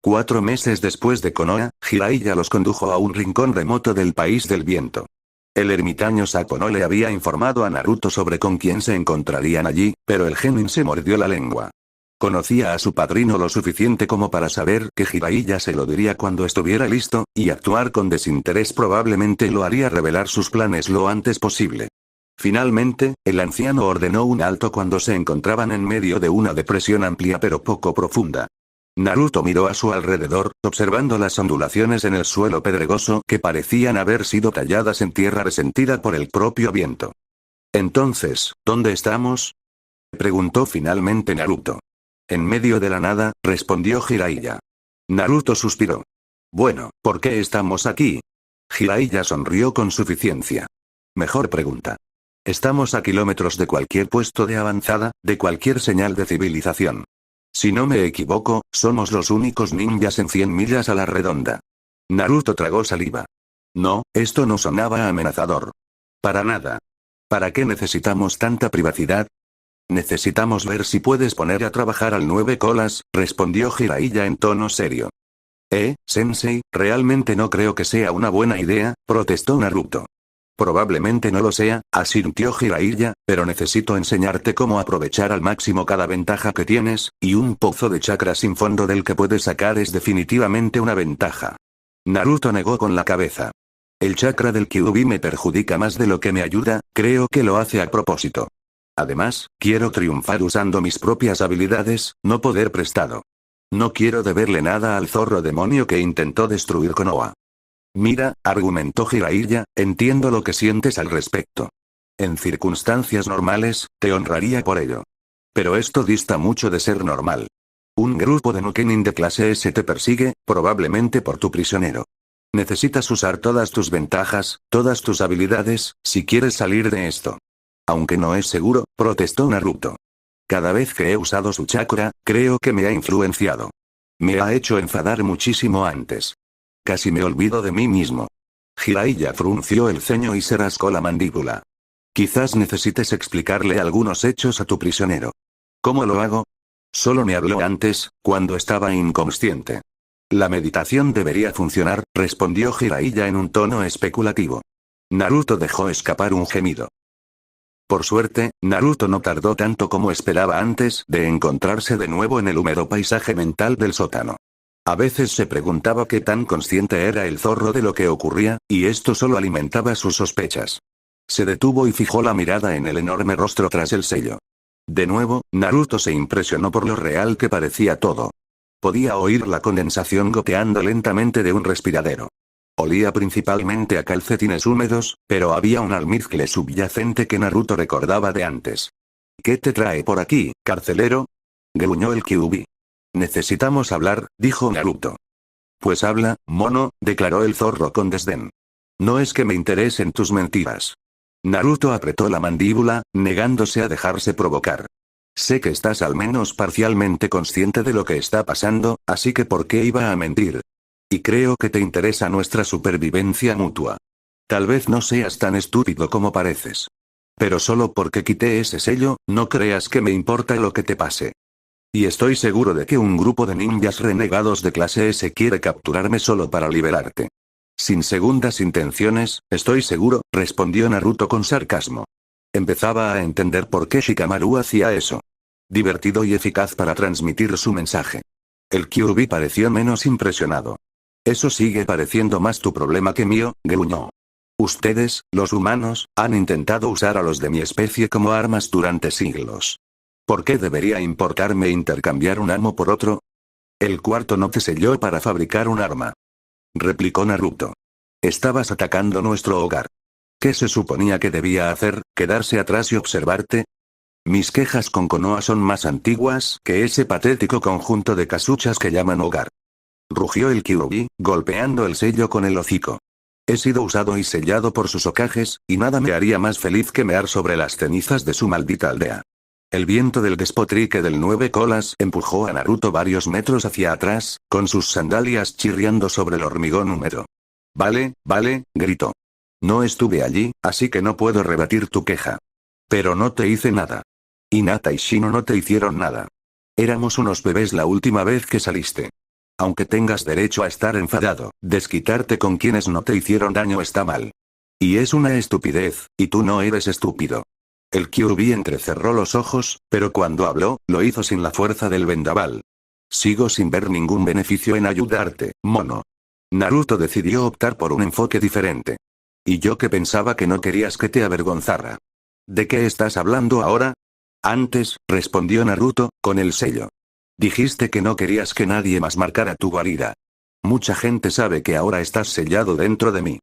4 meses después de Konoha, Jiraiya los condujo a un rincón remoto del país del viento. El ermitaño Sapo no le había informado a Naruto sobre con quién se encontrarían allí, pero el genin se mordió la lengua. Conocía a su padrino lo suficiente como para saber que Jiraiya se lo diría cuando estuviera listo, y actuar con desinterés probablemente lo haría revelar sus planes lo antes posible. Finalmente, el anciano ordenó un alto cuando se encontraban en medio de una depresión amplia pero poco profunda. Naruto miró a su alrededor, observando las ondulaciones en el suelo pedregoso que parecían haber sido talladas en tierra resentida por el propio viento. Entonces, ¿dónde estamos?, preguntó finalmente Naruto. En medio de la nada, respondió Jiraiya. Naruto suspiró. Bueno, ¿por qué estamos aquí? Jiraiya sonrió con suficiencia. Mejor pregunta. Estamos a kilómetros de cualquier puesto de avanzada, de cualquier señal de civilización. Si no me equivoco, somos los únicos ninjas en 100 millas a la redonda. Naruto tragó saliva. No, esto no sonaba amenazador. Para nada. ¿Para qué necesitamos tanta privacidad? Necesitamos ver si puedes poner a trabajar al 9 colas, respondió Jiraiya en tono serio. Sensei, realmente no creo que sea una buena idea, protestó Naruto. Probablemente no lo sea, asintió Jiraiya, pero necesito enseñarte cómo aprovechar al máximo cada ventaja que tienes, y un pozo de chakra sin fondo del que puedes sacar es definitivamente una ventaja. Naruto negó con la cabeza. El chakra del Kyuubi me perjudica más de lo que me ayuda, creo que lo hace a propósito. Además, quiero triunfar usando mis propias habilidades, no poder prestado. No quiero deberle nada al zorro demonio que intentó destruir Konoha. Mira, argumentó Jiraiya, entiendo lo que sientes al respecto. En circunstancias normales, te honraría por ello. Pero esto dista mucho de ser normal. Un grupo de Nukenin de clase S te persigue, probablemente por tu prisionero. Necesitas usar todas tus ventajas, todas tus habilidades, si quieres salir de esto. Aunque no es seguro, protestó Naruto. Cada vez que he usado su chakra, creo que me ha influenciado. Me ha hecho enfadar muchísimo antes. Casi me olvido de mí mismo. Jiraiya frunció el ceño y se rascó la mandíbula. Quizás necesites explicarle algunos hechos a tu prisionero. ¿Cómo lo hago? Solo me habló antes, cuando estaba inconsciente. La meditación debería funcionar, respondió Jiraiya en un tono especulativo. Naruto dejó escapar un gemido. Por suerte, Naruto no tardó tanto como esperaba antes de encontrarse de nuevo en el húmedo paisaje mental del sótano. A veces se preguntaba qué tan consciente era el zorro de lo que ocurría, y esto solo alimentaba sus sospechas. Se detuvo y fijó la mirada en el enorme rostro tras el sello. De nuevo, Naruto se impresionó por lo real que parecía todo. Podía oír la condensación goteando lentamente de un respiradero. Olía principalmente a calcetines húmedos, pero había un almizcle subyacente que Naruto recordaba de antes. ¿Qué te trae por aquí, carcelero? Gruñó el Kyuubi. Necesitamos hablar, dijo Naruto. Pues habla, mono, declaró el zorro con desdén. No es que me interesen tus mentiras. Naruto apretó la mandíbula, negándose a dejarse provocar. Sé que estás al menos parcialmente consciente de lo que está pasando, así que ¿por qué iba a mentir? Y creo que te interesa nuestra supervivencia mutua. Tal vez no seas tan estúpido como pareces. Pero solo porque quité ese sello, no creas que me importa lo que te pase. Y estoy seguro de que un grupo de ninjas renegados de clase S quiere capturarme solo para liberarte. Sin segundas intenciones, estoy seguro, respondió Naruto con sarcasmo. Empezaba a entender por qué Shikamaru hacía eso. Divertido y eficaz para transmitir su mensaje. El Kyuubi pareció menos impresionado. Eso sigue pareciendo más tu problema que mío, gruñó. Ustedes, los humanos, han intentado usar a los de mi especie como armas durante siglos. ¿Por qué debería importarme intercambiar un amo por otro? El cuarto no te selló para fabricar un arma. Replicó Naruto. Estabas atacando nuestro hogar. ¿Qué se suponía que debía hacer, quedarse atrás y observarte? Mis quejas con Konoha son más antiguas que ese patético conjunto de casuchas que llaman hogar. Rugió el Kyuubi, golpeando el sello con el hocico. He sido usado y sellado por sus ocajes, y nada me haría más feliz que mear sobre las cenizas de su maldita aldea. El viento del despotrique del 9 colas empujó a Naruto varios metros hacia atrás, con sus sandalias chirriando sobre el hormigón húmedo. Vale, gritó. No estuve allí, así que no puedo rebatir tu queja. Pero no te hice nada. Hinata y Shino no te hicieron nada. Éramos unos bebés la última vez que saliste. Aunque tengas derecho a estar enfadado, desquitarte con quienes no te hicieron daño está mal. Y es una estupidez, y tú no eres estúpido. El Kyuubi entrecerró los ojos, pero cuando habló, lo hizo sin la fuerza del vendaval. Sigo sin ver ningún beneficio en ayudarte, mono. Naruto decidió optar por un enfoque diferente. Y yo que pensaba que no querías que te avergonzara. ¿De qué estás hablando ahora? Antes, respondió Naruto, con el sello. Dijiste que no querías que nadie más marcara tu guarida. Mucha gente sabe que ahora estás sellado dentro de mí.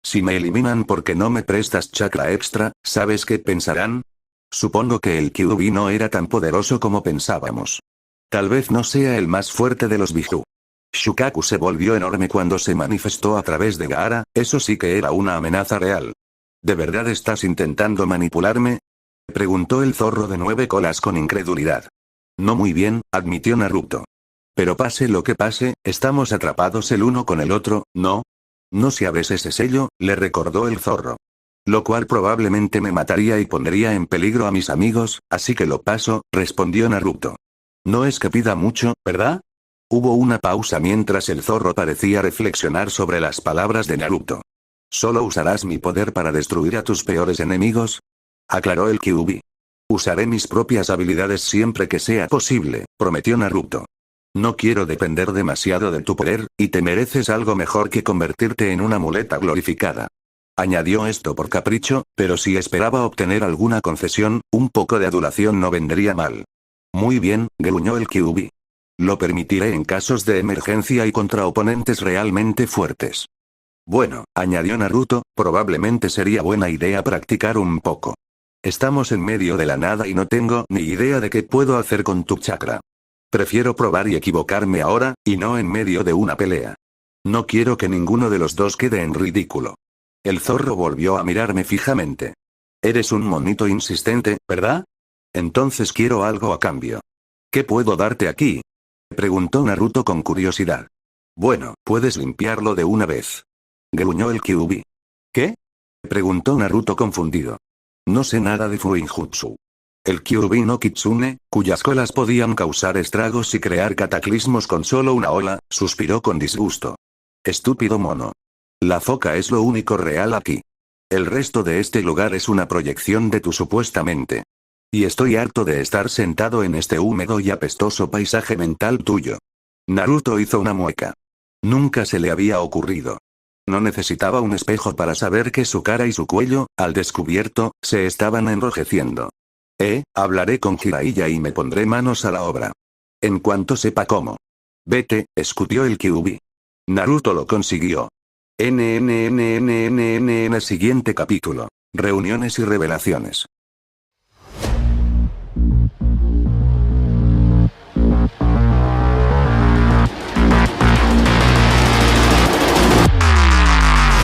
Si me eliminan porque no me prestas chakra extra, ¿sabes qué pensarán? Supongo que el Kyuubi no era tan poderoso como pensábamos. Tal vez no sea el más fuerte de los Biju. Shukaku se volvió enorme cuando se manifestó a través de Gaara, eso sí que era una amenaza real. ¿De verdad estás intentando manipularme? Preguntó el zorro de 9 colas con incredulidad. No muy bien, admitió Naruto. Pero pase lo que pase, estamos atrapados el uno con el otro, ¿no? No si abres ese sello, le recordó el zorro. Lo cual probablemente me mataría y pondría en peligro a mis amigos, así que lo paso, respondió Naruto. No es que pida mucho, ¿verdad? Hubo una pausa mientras el zorro parecía reflexionar sobre las palabras de Naruto. ¿Solo usarás mi poder para destruir a tus peores enemigos? Aclaró el Kyuubi. Usaré mis propias habilidades siempre que sea posible, prometió Naruto. No quiero depender demasiado de tu poder, y te mereces algo mejor que convertirte en una muleta glorificada. Añadió esto por capricho, pero si esperaba obtener alguna concesión, un poco de adulación no vendría mal. Muy bien, gruñó el Kyuubi. Lo permitiré en casos de emergencia y contra oponentes realmente fuertes. Bueno, añadió Naruto, probablemente sería buena idea practicar un poco. Estamos en medio de la nada y no tengo ni idea de qué puedo hacer con tu chakra. Prefiero probar y equivocarme ahora, y no en medio de una pelea. No quiero que ninguno de los dos quede en ridículo. El zorro volvió a mirarme fijamente. Eres un monito insistente, ¿verdad? Entonces quiero algo a cambio. ¿Qué puedo darte aquí? Preguntó Naruto con curiosidad. Bueno, puedes limpiarlo de una vez. Gruñó el Kyuubi. ¿Qué? Preguntó Naruto confundido. No sé nada de Fuinjutsu. El Kyuubi no Kitsune, cuyas colas podían causar estragos y crear cataclismos con solo una ola, suspiró con disgusto. Estúpido mono. La foca es lo único real aquí. El resto de este lugar es una proyección de tu supuesta mente. Y estoy harto de estar sentado en este húmedo y apestoso paisaje mental tuyo. Naruto hizo una mueca. Nunca se le había ocurrido. No necesitaba un espejo para saber que su cara y su cuello, al descubierto, se estaban enrojeciendo. Hablaré con Jiraiya y me pondré manos a la obra. En cuanto sepa cómo. Vete, escupió el Kyuubi. Naruto lo consiguió. Siguiente capítulo. Reuniones y revelaciones.